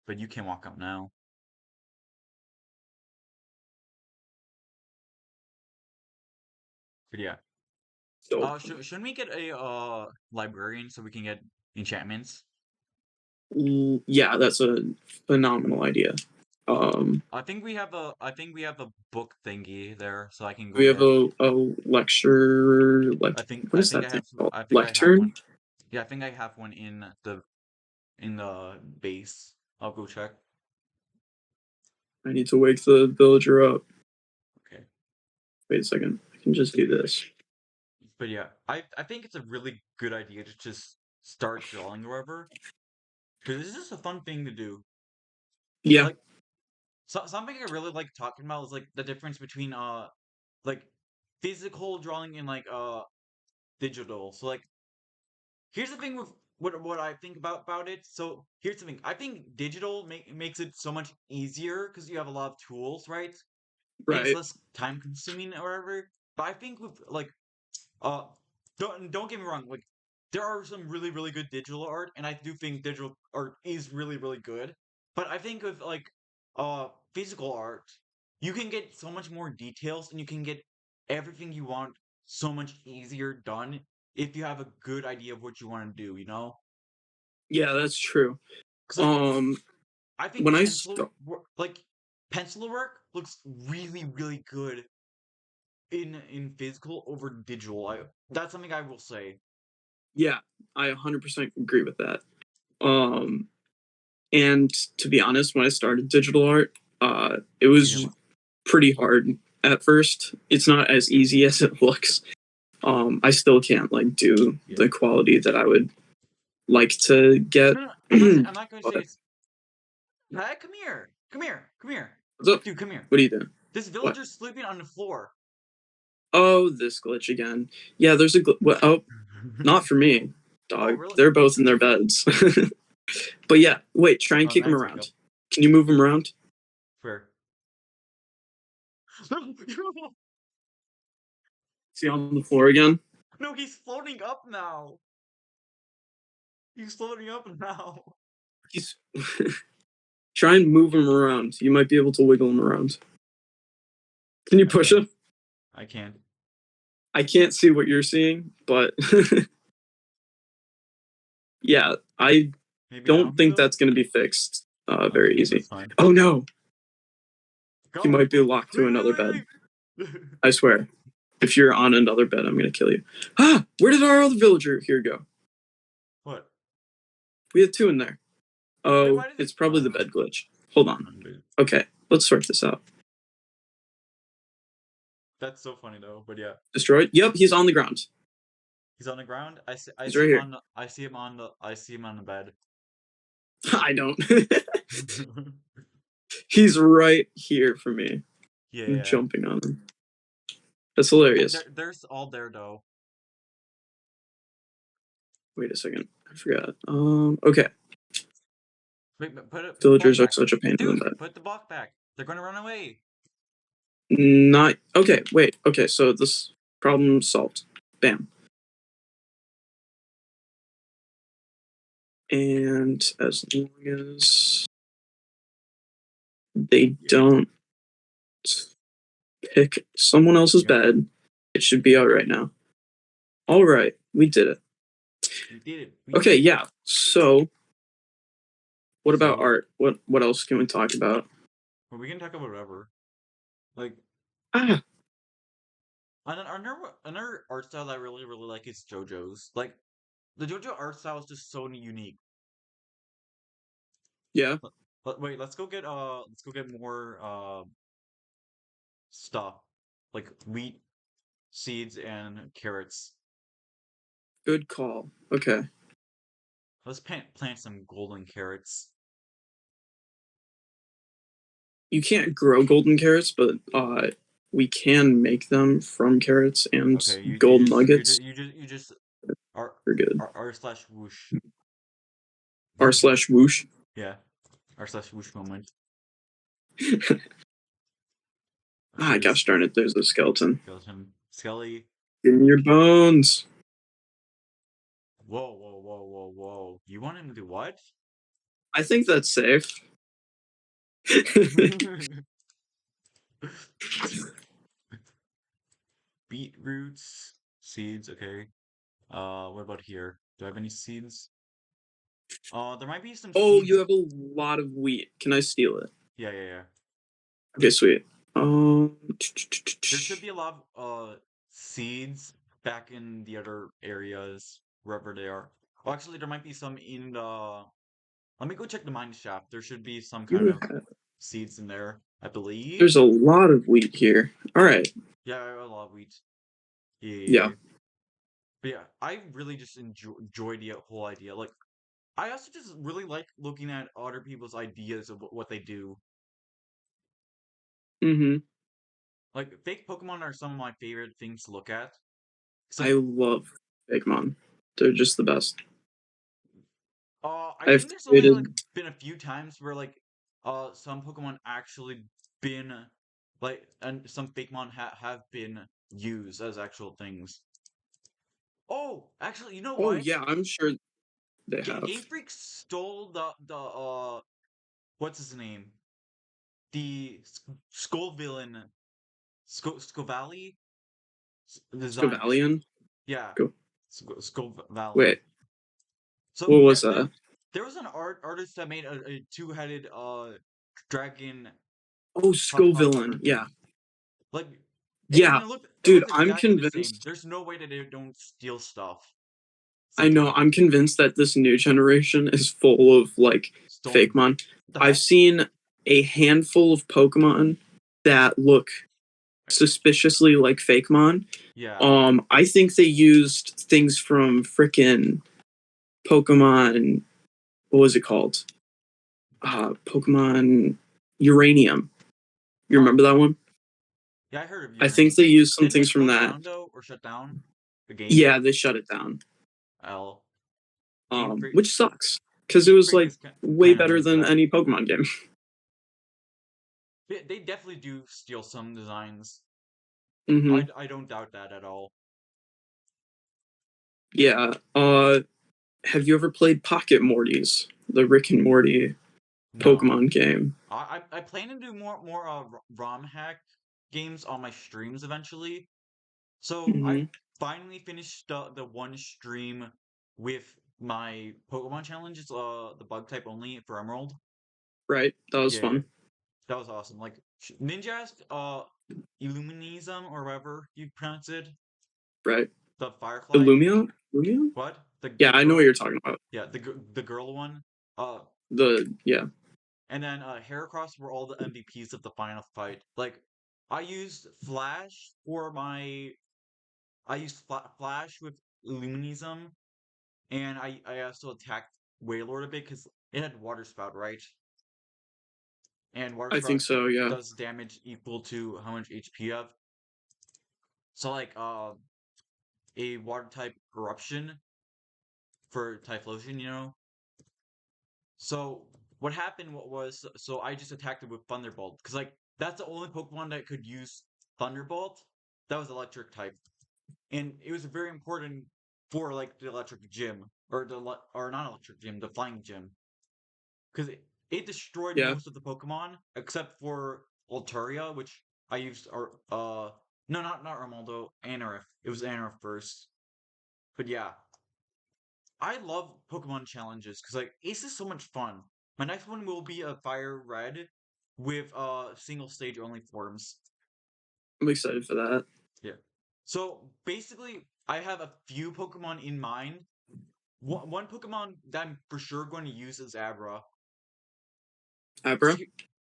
But you can't walk up now. But yeah. So, Shouldn't we get a librarian so we can get enchantments? yeah, that's a phenomenal idea. I think we have a book thingy there, so I can go We have get. a lecture, like, what is that thing called? I think I have one. Lectern? Yeah, I think I have one in the base. I'll go check. I need to wake the villager up. Okay. Wait a second. I can just do this. But yeah, I think it's a really good idea to just start drawing wherever, because it's just a fun thing to do. Yeah, Like something I really like talking about is like the difference between like physical drawing and like digital. So like here's the thing with what I think about it. So here's the thing. I think digital makes it so much easier because you have a lot of tools, right? And it's right. less time consuming or whatever. But I think with like uh don't get me wrong, like there are some really good digital art, and I do think digital art is really good. But I think with like physical art, you can get so much more details and you can get everything you want so much easier done if you have a good idea of what you want to do, you know? Yeah, that's true. Because like Um, I think when I st- pencil work looks really good in physical over digital. That's something I will say. yeah, I 100% agree with that. Um, and to be honest, when I started digital art, it was Yeah, pretty hard at first. It's not as easy as it looks. I still can't like do yeah. the quality that I would like to get. No, I'm not going to say But it's. Hey, come here, come here, what's up? dude, come here. What are you doing? This What? villager's sleeping on the floor. Oh, this glitch again. Yeah, there's a oh, not for me, Oh, dog. really? They're both in their beds. But yeah, wait, try and Oh, kick him nice, there you around. go. Can you move him around? Fair. Is he on the floor again? No, he's floating up now. He's floating up now. He's try and move him around. You might be able to wiggle him around. Can you I push can't. him? I can't. I can't see what you're seeing, but yeah, I Maybe now don't he think will. that's going to be fixed very Okay, that's easy. fine. Oh no, he Go. might be locked to another bed. Leave. I swear. If you're on another bed, I'm going to kill you. Ah, where did our other villager here go? What? We had two in there. Wait, Oh, why did it? it's probably the bed glitch. Hold on. Okay, let's sort this out. That's so funny though. But yeah, Destroyed? Yep, he's on the ground. he's on the ground. I He's see right him here. on the. I see him on the. I see him on the bed. I don't. He's right here for me. I'm Yeah. jumping on him. That's Yeah, hilarious. there's all there though. Wait a second. I forgot. Okay. Wait, but put the block Villagers are back. such a pain in the Dude, butt. put the block back. They're gonna run away. Not okay. Wait. Okay. So this problem solved. Bam. And as long as they don't pick someone else's Yeah, bed, it should be all right now. All right, we did it. we did it. We Okay. did it. Yeah. So what about So, art? What else can we talk about? well, we can talk about whatever. Like, Ah. another art style that I really like is JoJo's. Like, the JoJo art style is just so unique. Yeah. But wait, let's go get more stuff like wheat, seeds, and carrots. Good call. Okay. Let's plant some golden carrots. You can't grow golden carrots, but we can make them from carrots and Okay, gold nuggets. you just r We're good. r slash whoosh. R/whoosh. Yeah, r slash whoosh moment. Ah, Here's gosh darn it, there's a skeleton. skeleton. Skelly. Give me your bones. Whoa, whoa, whoa, whoa, whoa. You want him to do what? I think that's safe. Beetroots, seeds, okay. What about here? Do I have any seeds? There might be some Oh, seeds. you have a lot of wheat. Can I steal it? Yeah, yeah, yeah. Okay, sweet. There should be a lot of seeds back in the other areas, wherever they are. Well, actually, there might be some in the. Let me go check the mine shaft. There should be some kind of seeds in there, I believe. There's a lot of wheat here. All right. Yeah, a lot of wheat. Yeah. Yeah. But yeah, I really just enjoy the whole idea. Like, I also just really like looking at other people's ideas of what they do. Mm-hmm. Like, fake Pokemon are some of my favorite things to look at. I So, love Pokemon. They're just the best. I I've think there's only like created. been a few times where like some Pokemon actually been like and some Fakemon have been used as actual things. Oh, actually, you know Oh what? yeah, I'm sure they Game have. Freak stole the what's his name? The Skull villain Scovally design. Scovalion. Yeah, Go. Scovally. Wait, So what was there that? there was an artist that made a two-headed dragon Oh, powder Scovillain. Yeah. thing. Like Yeah. it Dude, looks I'm exactly the same. convinced. There's no way that they don't steal stuff I know. sometimes. I'm convinced that this new generation is full of like Stolen. Fakemon. What the I've heck? seen a handful of Pokemon that look suspiciously like Fakemon. Yeah. I think they used things from frickin' Pokemon. What was it called? Pokemon Uranium. You Oh, remember that one? yeah, I heard of I think they Uranium. used some Didn't they things from close that. down though, or shut down the game? Yeah, they shut it down. L. Game Freak. Which sucks because it Game was Freak like is way kind of better known for than that. any Pokemon game. They definitely do steal some designs. Hmm. I don't doubt that at all. Yeah. Have you ever played Pocket Mortys, the Rick and Morty No. Pokemon game? I plan to do more ROM hack games on my streams eventually. So I Hmm. finally finished the one stream with my Pokemon challenge. It's the bug type only for Emerald. Right. That was Yeah, fun. that was awesome. Like Ninjask, Illuminism or whatever you pronounce it, Right. the Firefly. Illumia? Illumia? What? Yeah, The I know what girl? you're talking about. Yeah, the girl one. Uh, Yeah. and then Heracross were all the MVPs of the final fight. Like I used Flash for my I used Flash with Illuminism, and I also attacked Wailord a bit because it had Water Spout, right? And Water I think Spout so, yeah. does damage equal to how much HP you have. So like a water type eruption for Typhlosion, you know. So what happened was so I just attacked it with Thunderbolt because like that's the only Pokemon that could use Thunderbolt. That was electric type, and it was very important for like the electric gym or or not electric gym, the flying gym, because it destroyed Yeah. most of the Pokemon except for Altaria, which I used or no, not Armaldo, Anorith. It was Anorith first, but yeah, I love Pokemon challenges because like Ace is so much fun. My next one will be a Fire Red with single stage only forms. I'm excited for that. Yeah. So basically, I have a few Pokemon in mind. One Pokemon that I'm for sure going to use is Abra. Abra?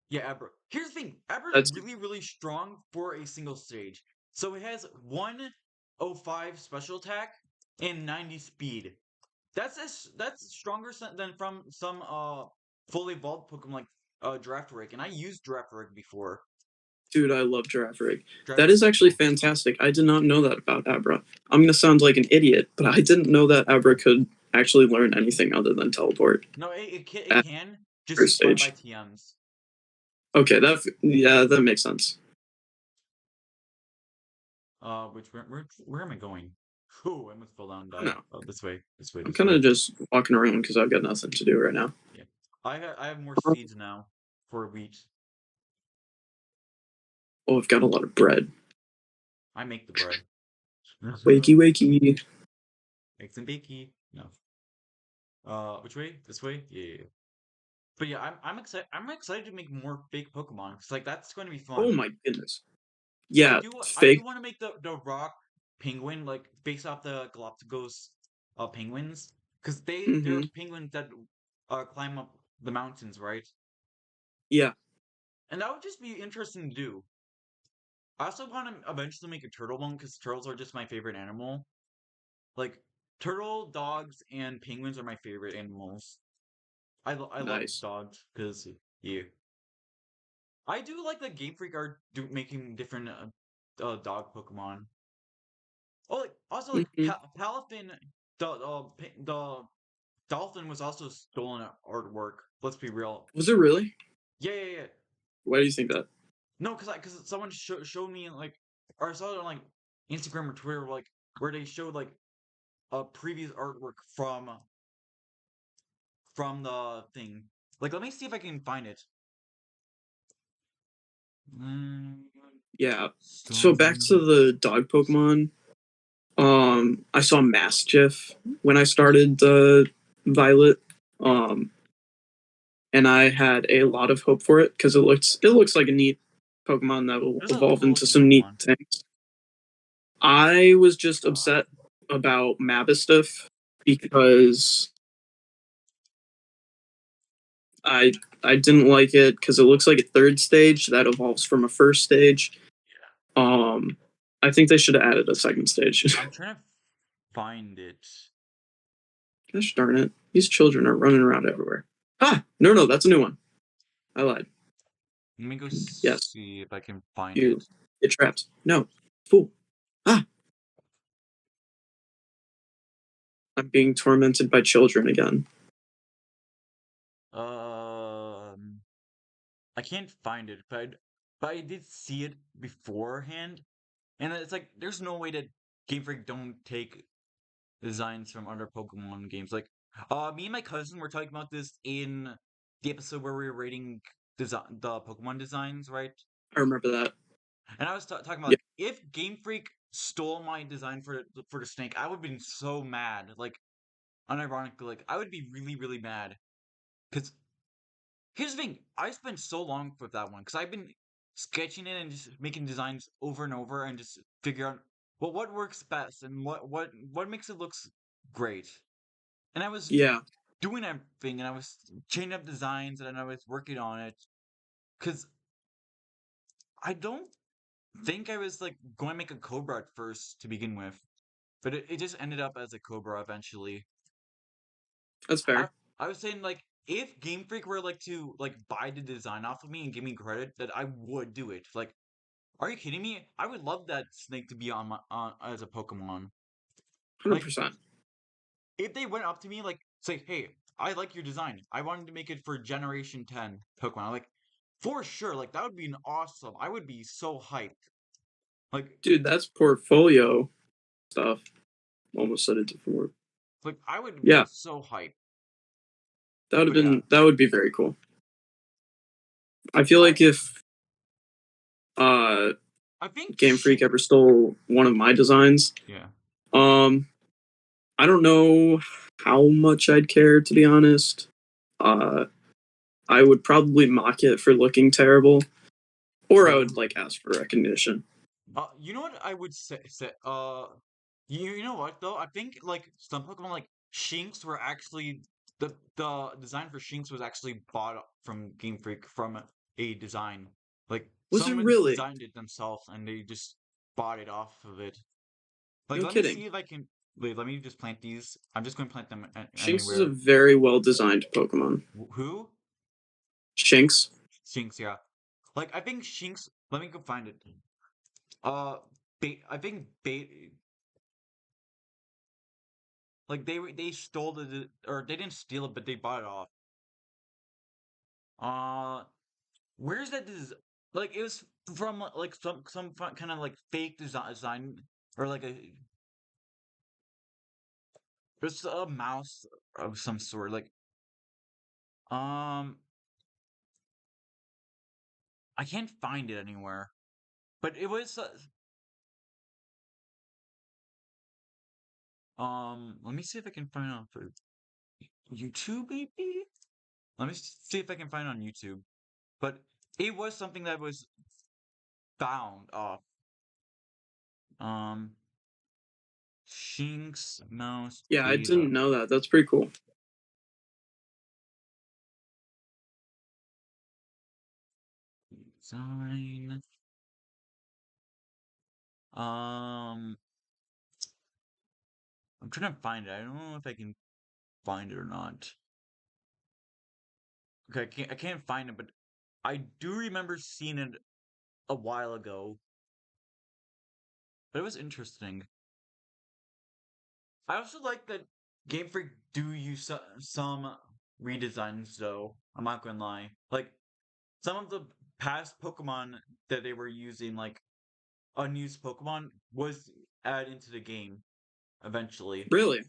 Yeah, Abra. Here's the thing. Abra's That's really strong for a single stage. So it has 105 special attack and 90 speed. That's stronger than from some fully evolved Pokemon like Girafarig, and I used Girafarig before. dude, I love Girafarig. That Girafarig's is so actually cool. fantastic. I did not know that about Abra. I'm gonna sound like an idiot, but I didn't know that Abra could actually learn anything other than teleport No, it at can just first by stage. TMs. Okay, that yeah, that makes sense. Where am I going? Oh, I almost fell down and I don't died. know. Oh, this way, this way, I'm this kind way. of just walking around because I've got nothing to do right now. Yeah. I have more Um, seeds now for wheat. oh, I've got a lot of bread. I make the bread. Wakey, wakey. Eggs and bakey. No. Which way? This way? Yeah, yeah, yeah. But yeah, I'm excited. I'm excited to make more fake Pokemon. 'Cause, like that's going to be Oh fun. my goodness. Yeah, I do fake. want to make the rock penguin like based off the Galapagos penguins because they're Mm-hmm. penguins that climb up the mountains, right? Yeah, And that would just be interesting to do. I also want to eventually make a turtle one because turtles are just my favorite animal. Like turtle, dogs, and penguins are my favorite animals. I love nice. dogs because yeah. I do like that Game Freak are making different dog Pokemon. Oh, like also like Hmm. Palafin, the dolphin was also stolen artwork. Let's be real. Was it really? Yeah, yeah, yeah. Why do you think that? No, because someone showed me like, or I saw it on like Instagram or Twitter, like where they showed like a previous artwork from the thing. Like, let me see if I can find it. Mm, Yeah. So back to stolen. the dog Pokemon. I saw Mastiff when I started the Violet. Um, and I had a lot of hope for it because it looks like a neat Pokemon that will There's a evolve cool into looking some neat Pokemon. things. I was just Uh, upset about Mastiff because I I didn't like it because it looks like a third stage that evolves from a first stage. Um, I think they should have added a second stage. I'm trying to find it. Gosh darn it! These children are running around everywhere. Ah, no, that's a new one. I lied. Let me go Yes, see if I can find you it. get trapped. No, fool. Ah, I'm being tormented by children again. Um, I can't find it, but I did see it beforehand, and it's like there's no way that Game Freak don't take designs from other Pokemon games. Like, me and my cousin were talking about this in the episode where we were rating the Pokemon designs, right? I remember that. And I was talking about Yeah, like, if Game Freak stole my design for the snake, I would have been so mad. Like, unironically, like I would be really, really mad. Because here's the thing, I spent so long with that one because I've been sketching it and just making designs over and over and just figure out well what works best and what makes it looks great. And I was yeah. doing everything and I was changing up designs and I was working on it because I don't think I was like going to make a Cobra at first to begin with, but it just ended up as a Cobra eventually. That's I fair. I was saying like if Game Freak were like to like buy the design off of me and give me credit, that I would do it. Like, are you kidding me? I would love that snake to be on my on as a Pokemon. one Hundred Like, percent. if they went up to me like say, "Hey, I like your design. I wanted to make it for Generation 10 Pokemon." I'm like, for sure, like that would be an awesome. I would be so hyped. Like, Dude, that's portfolio stuff. Almost said a different word. I would be Yeah, so hyped. that would have But yeah, been that would be very cool. I feel I like if uh I think Game Freak she ever stole one of my designs, yeah. um I don't know how much I'd care to be honest. Uh I would probably mock it for looking terrible, or I would like ask for recognition. You know what I would say you know what though? I think like some Pokemon like Shinx were actually the design for Shinx was actually bought from Game Freak from a design. Like Was it someone really? designed it themselves and they just bought it off of it. Like No let me kidding. see if I can wait, let me just plant these. I'm just going to plant them Shinx is a anywhere. very well designed Pokemon. Who? Shinx? Shinx, yeah. Like I think Shinx, let me go find it. I think like they stole or they didn't steal it, but they bought it off. Uh, where's that? Like it was from like some kind of like fake design or like a just a mouse of some sort. Like um, I can't find it anywhere, but it was Let me see if I can find it on for YouTube, maybe. Let me see if I can find it on YouTube. But it was something that was found off. Um, Shinx mouse Yeah, I beta didn't know that. That's pretty cool. design. Um, I'm trying to find it. I don't know if I can find it or not. Okay, I can't find it, but I do remember seeing it a while ago. But it was interesting. I also like that Game Freak do use some redesigns, though. I'm not gonna lie. Like some of the past Pokemon that they were using, like unused Pokemon, was added into the game eventually. Really?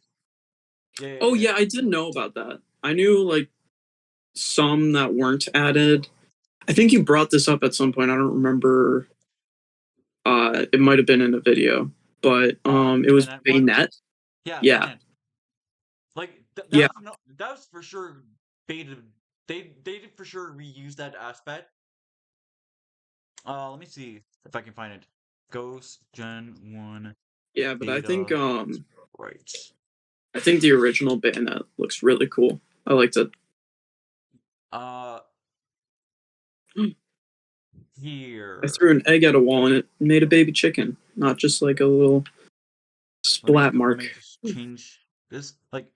Yeah, yeah, Oh yeah. yeah, I didn't know about that. I knew like some that weren't added. I think you brought this up at some point. I don't remember. It might have been in a video, but The it was Banette one. Bayonet. Yeah, Yeah, Banette. Like that yeah, was no, that was for sure beta. They did for sure reuse that aspect. Let me see if I can find it. Ghost Gen 1 yeah. But beta. Right. I think the original Bayonet looks really cool. I liked it. Uh, I here. threw an egg at a wall and it made a baby chicken, not just like a little splat Let mark. me just change this. Like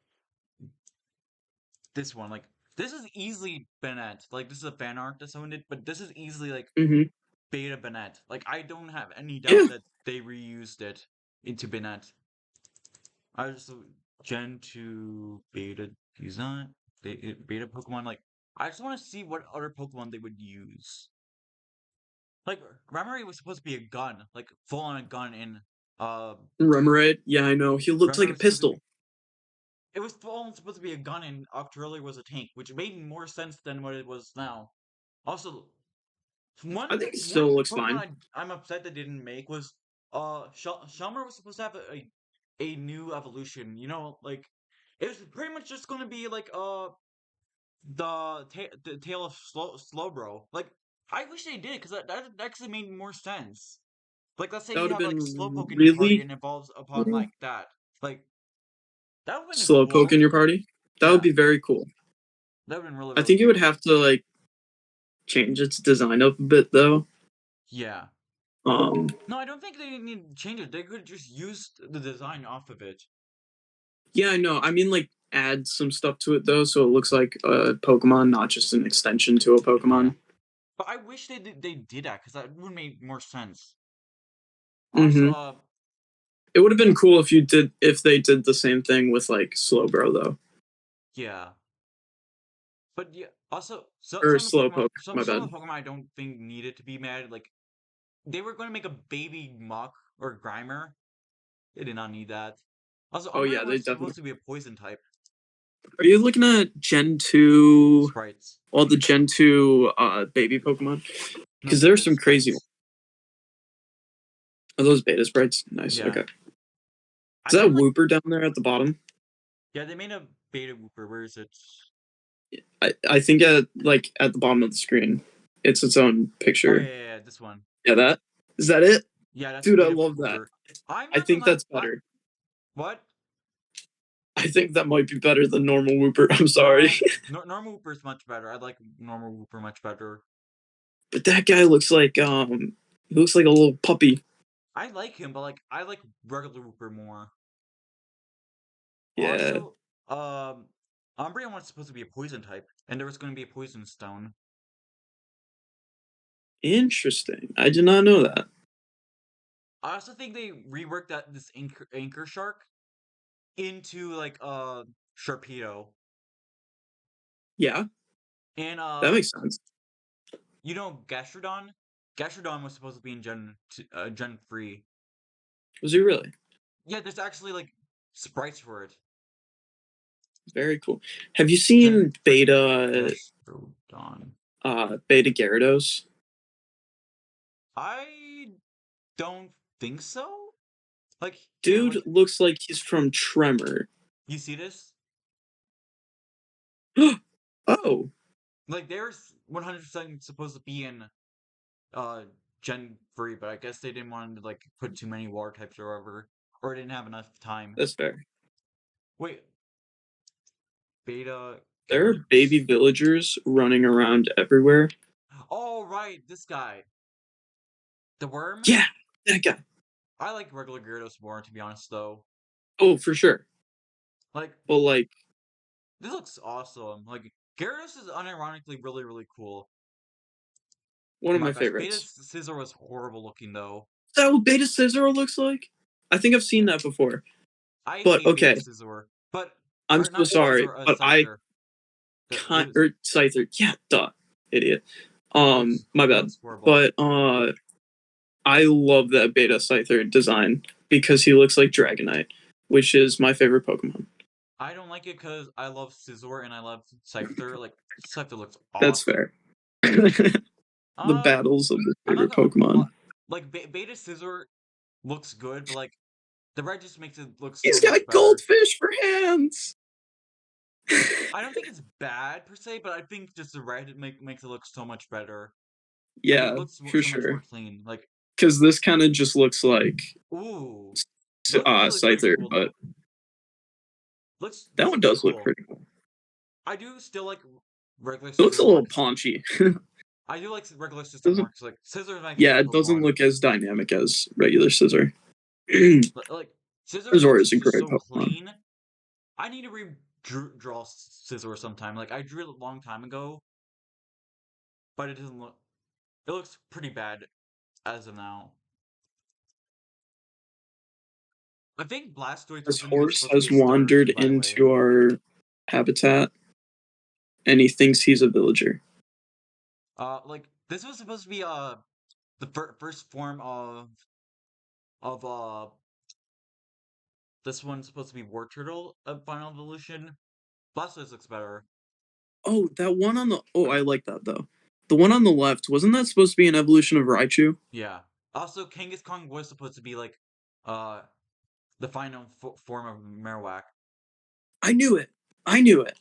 this one. Like this is easily Bennett. Like this is a fan art that someone did, but this is easily like Hmm. beta Bennett. Like I don't have any Yeah, doubt that they reused it into Bennett. I just Gen 2 beta design beta Pokemon. Like I just want to see what other Pokemon they would use. Like Remoraid was supposed to be a gun, like full on a gun in Remoraid. Yeah, I know. He looked like Remoraid a was supposed to be pistol. it was full on supposed to be a gun and Octorilla was a tank, which made more sense than what it was now. Also, I think it one still looks Pokemon fine. I'm upset they didn't make was Shelmer was supposed to have a new evolution. You know, like it was pretty much just going to be like the Tale of Slowbro. Like I wish they did because that actually made more sense. Like let's say That you would have have like been Slowpoke in your party really and evolves upon cool. like that. Like that would have been Slowpoke cool. in your party. That would Yeah, be very cool. that would have been really I really think it would cool. have to like change its design up a bit though. Yeah. Um, No, I don't think they need to change it. They could just use the design off of it. yeah, I know. I mean, like add some stuff to it though, so it looks like a Pokemon, not just an extension to a Yeah. Pokemon. But I wish they did that because that would make more sense. Also, Hmm. It would have been cool if they did the same thing with like Slowbro though, yeah. But yeah, also or Slowpoke. My some bad. of the Pokemon I don't think needed to be mad. Like they were going to make a baby Muck or Grimer. They did not need that. Also, Oh Umbreon yeah, they was definitely. supposed to be a poison type. Are you looking at Gen 2, Sprites. all the Gen 2 baby Pokemon? No, Because there's beta some crazy ones. sprites. Are those beta sprites? Nice. Yeah. Okay. I Is that kind of like. Wooper down there at the bottom? Yeah, they made a beta Wooper. Where is it? I think at the bottom of the screen, it's its own Oh yeah, picture. yeah, yeah, this one. Yeah, that is that it, Yeah, that's a dude. I beta love that. Wooper. I'm I not gonna think lie. that's better. What? I think that might be better than normal Wooper. I'm sorry, No, normal Wooper's much better. I like normal Wooper much better. but that guy looks like he looks like a little puppy. I like him, but like I like regular Wooper more. Yeah, Also, Umbreon was supposed to be a poison type, and there was going to be a poison stone. interesting. I did not know that. I also think they reworked this anchor shark into like Sharpedo. Yeah, And that makes sense. you know Gastrodon? Gastrodon was supposed to be in Gen 3. Was he really? Yeah, there's actually like sprites for it. Very cool. Have you Gen seen Beta Gastrodon. Beta Gyarados? I don't think so. Like here, Dude looks like he's from Tremor. you see this? Oh, Like there's 100% supposed to be in uh Gen 3, but I guess they didn't want to like put too many water types or whatever, or didn't have enough time. that's fair. Wait, Beta There are Gyarados. baby villagers running around everywhere. Oh right, this guy, the worm. Yeah, that guy. I like regular Gyarados more, to be honest, though. Oh, for sure. Like But like, this looks awesome. Like Gyarados is unironically really really cool. one Oh of my my gosh, Beta favorites. Scissor was horrible looking though. Is that what Beta Scizor looks like? I think I've seen that before. I But hate Beta okay, Scissor, but I'm or so not sorry, Scissor, but I Scyther. can't. Or Scyther. Yeah, duh, idiot. My It bad. looks horrible. But I love that Beta Scyther design because he looks like Dragonite, which is my favorite Pokemon. I don't like it because I love Scizor and I love Scyther. Like Scyther looks That's awesome. fair. The battles of the I'm not favorite gonna Pokemon. like Beta Scissor looks good, but like the red just makes it look so He's much got better. goldfish for hands. I don't think it's bad per se, but I think just the red makes it look so much better. Like, Yeah, it looks for so much more sure. clean. Like, Because this kind of just looks like ooh, looks actually pretty Scyther, cool but though. Looks that this one looks does look cool. pretty cool. I do still like regular It looks Scissor a more. little paunchy. I do like regular Scissor more because like Scissor is my Yeah, favorite it doesn't Pokemon. look as dynamic as regular Scissor. Like Scissor Scizor looks is a just great so Pokemon. clean. I need to draw Scissor sometime. Like I drew it a long time ago, but it doesn't look. It looks pretty bad as of now. I think Blastoise This wasn't even horse supposed to be has a starter wandered too, by the way. into our habitat, and he thinks he's a villager. Like this was supposed to be the first form of this one's supposed to be War Turtle Final Evolution. Blastoise looks better. Oh, that one on the. Oh, I like that though. The one on the left, wasn't that supposed to be an evolution of Raichu? Yeah. Also, Kangaskhan was supposed to be like uh the final form of Marowak. I knew it. I knew it.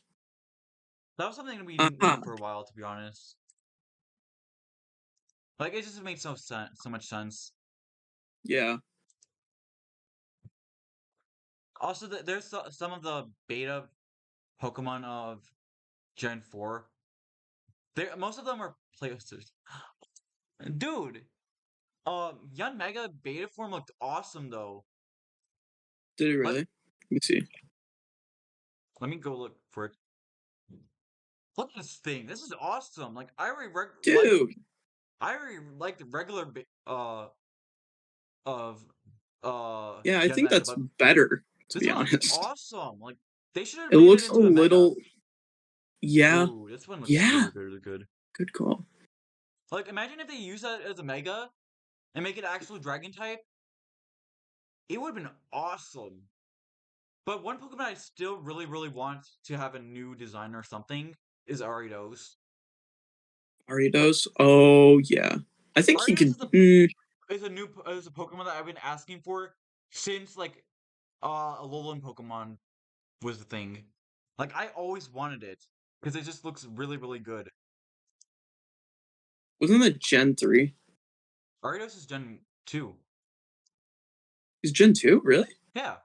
That was something we knew Aha. for a while, to be honest. Like it just made so much sense. Yeah. Also, there's some of the beta Pokemon of Gen 4. Most of them are places. Dude, Young Mega beta form looked awesome though. Did it Let, really? Let me see. let me go look for it. Look at this thing. This is awesome. Like Dude. I already liked the regular of Yeah, I Young think Mega, that's but better, to this be one looks honest. awesome. Like they should have It made it looks a into a Mega. little. Yeah. Ooh, this one looks Yeah. really, really good. Good call. Like imagine if they use that as a Mega and make it actual Dragon type. It would have been awesome. But one Pokemon I still really, really want to have a new design or something is Ariados. Ariados? Oh, yeah. I think he Ariados could. is a Pokemon that I've been asking for since like Alolan Pokemon was the thing. Like I always wanted it because it just looks really, really good. Wasn't that Gen 3? Ariados is Gen 2. He's Gen 2? Really? Yeah.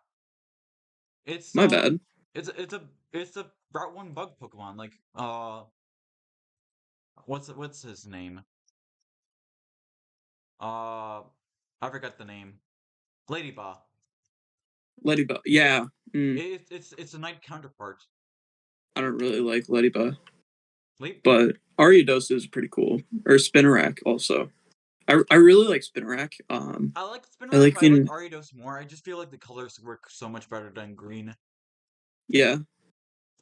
It's My bad. it's a Route 1 bug Pokemon. Like what's his name? Uh I forgot the name. Ladybug. Ladybug. Yeah. It's a night counterpart. I don't really like Ladybug. Late But Ariados is pretty cool. Or Spinarak also. I really like Spinarak. I like I Spinarak, like but I like the. Ariados more. I just feel like the colors work so much better than green. Yeah.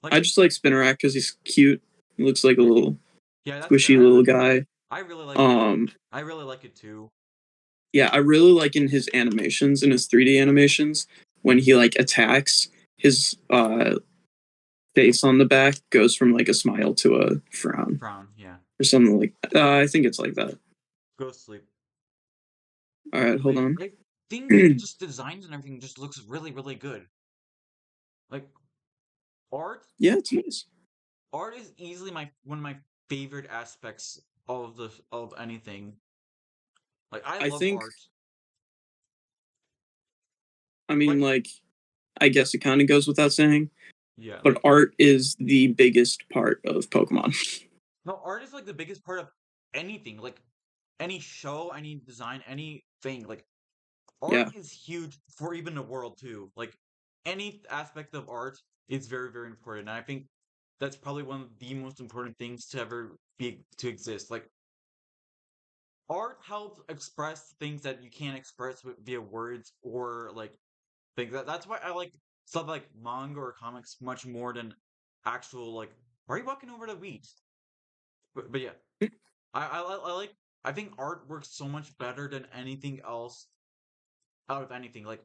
Like I just like Spinarak because he's cute. He looks like a little yeah, that's fair. squishy little guy. I really like it. Um, I really like it too. yeah, I really like in his animations, in his 3D animations, when he like attacks, his face on the back goes from like a smile to a frown Frown, yeah. or something like that. I think it's like that. Go to sleep. All right, hold on. I think the just designs and everything just looks really, really good. Like art, Yeah, it's nice. art is easily my one of my favorite aspects of anything. Like I I love think, art. I mean, Like like, I guess it kind of goes without saying, yeah, but like art is the biggest part of Pokemon. no, art is like the biggest part of anything. Like any show, any design, anything. Like art Yeah, is huge for even the world too. Like any aspect of art is very, very important. And I think that's probably one of the most important things to ever be to exist. Like art helps express things that you can't express via words or like things. That's why I like stuff like manga or comics much more than actual like. Why are you walking over the weeds? But yeah, I like. I think art works so much better than anything else out of anything. Like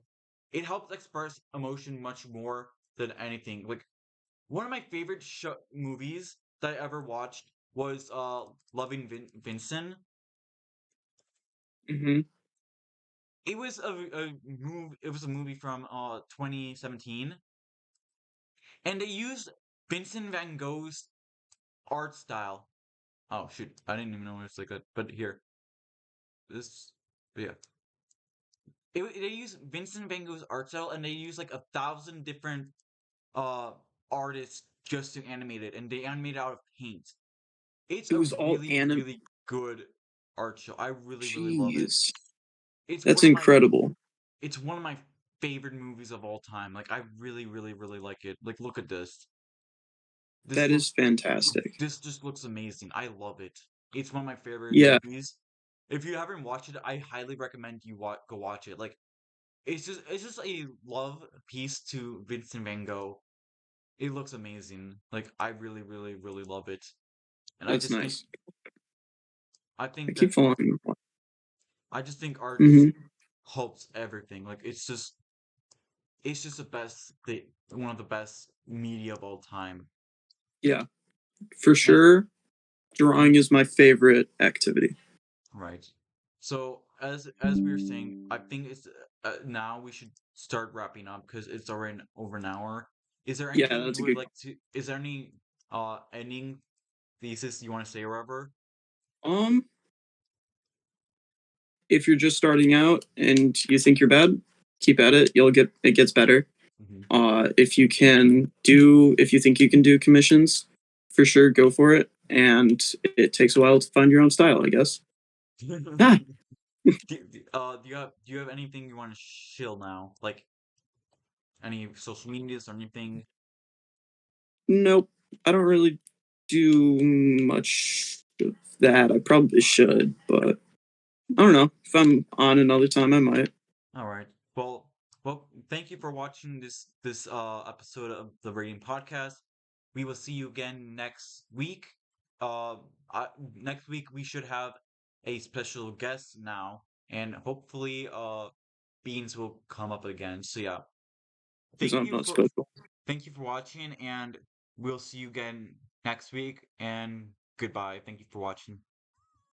it helps express emotion much more than anything. Like one of my favorite movies that I ever watched was Loving Vincent. hmm It was a move. It was a movie from 2017, and they used Vincent Van Gogh's art style. Oh shoot, I didn't even know it was like that. But here, this, yeah, they use Vincent Van Gogh's art style, and they use like 1,000 different uh artists just to animate it, and they animate it out of paint. It's it a was all really, anim. really good art show. I really, really love it. Jeez, It's that's one of my incredible. it's one of my favorite movies of all time. Like I really, really, really like it. Like look at this. This That is looks fantastic. this just looks amazing. I love it. It's one of my favorite Yeah, movies. If you haven't watched it, I highly recommend you go watch it. Like it's just a love piece to Vincent Van Gogh. It looks amazing. Like I really, really, really love it. And that's nice. I I think keep that following. I just think art just Hmm helps everything. Like it's just one of the best media of all time. Yeah, for And sure. and Drawing is my favorite activity. right. So as we were saying, I think it's now we should start wrapping up because it's already over an hour. Is there Yeah, anything you that's a would good. like to? Is there any ending thesis you want to say, or whatever? Um, if you're just starting out and you think you're bad, keep at it. You'll get it gets better. Hmm. If you think you can do commissions, for sure, go for it. And it takes a while to find your own style, I guess. Ah, Do you have anything you want to shill now? Like any social medias or anything? nope. I don't really do much of that. I probably should, but I don't know. If I'm on another time, I might. All right. Well, thank you for watching this episode of the Rating Podcast. We will see you again next week. Uh, Next week we should have a special guest now, and hopefully Beans will come up again. So yeah, Because thank I'm you not for special. thank you for watching, and we'll see you again next week. And goodbye. Thank you for watching.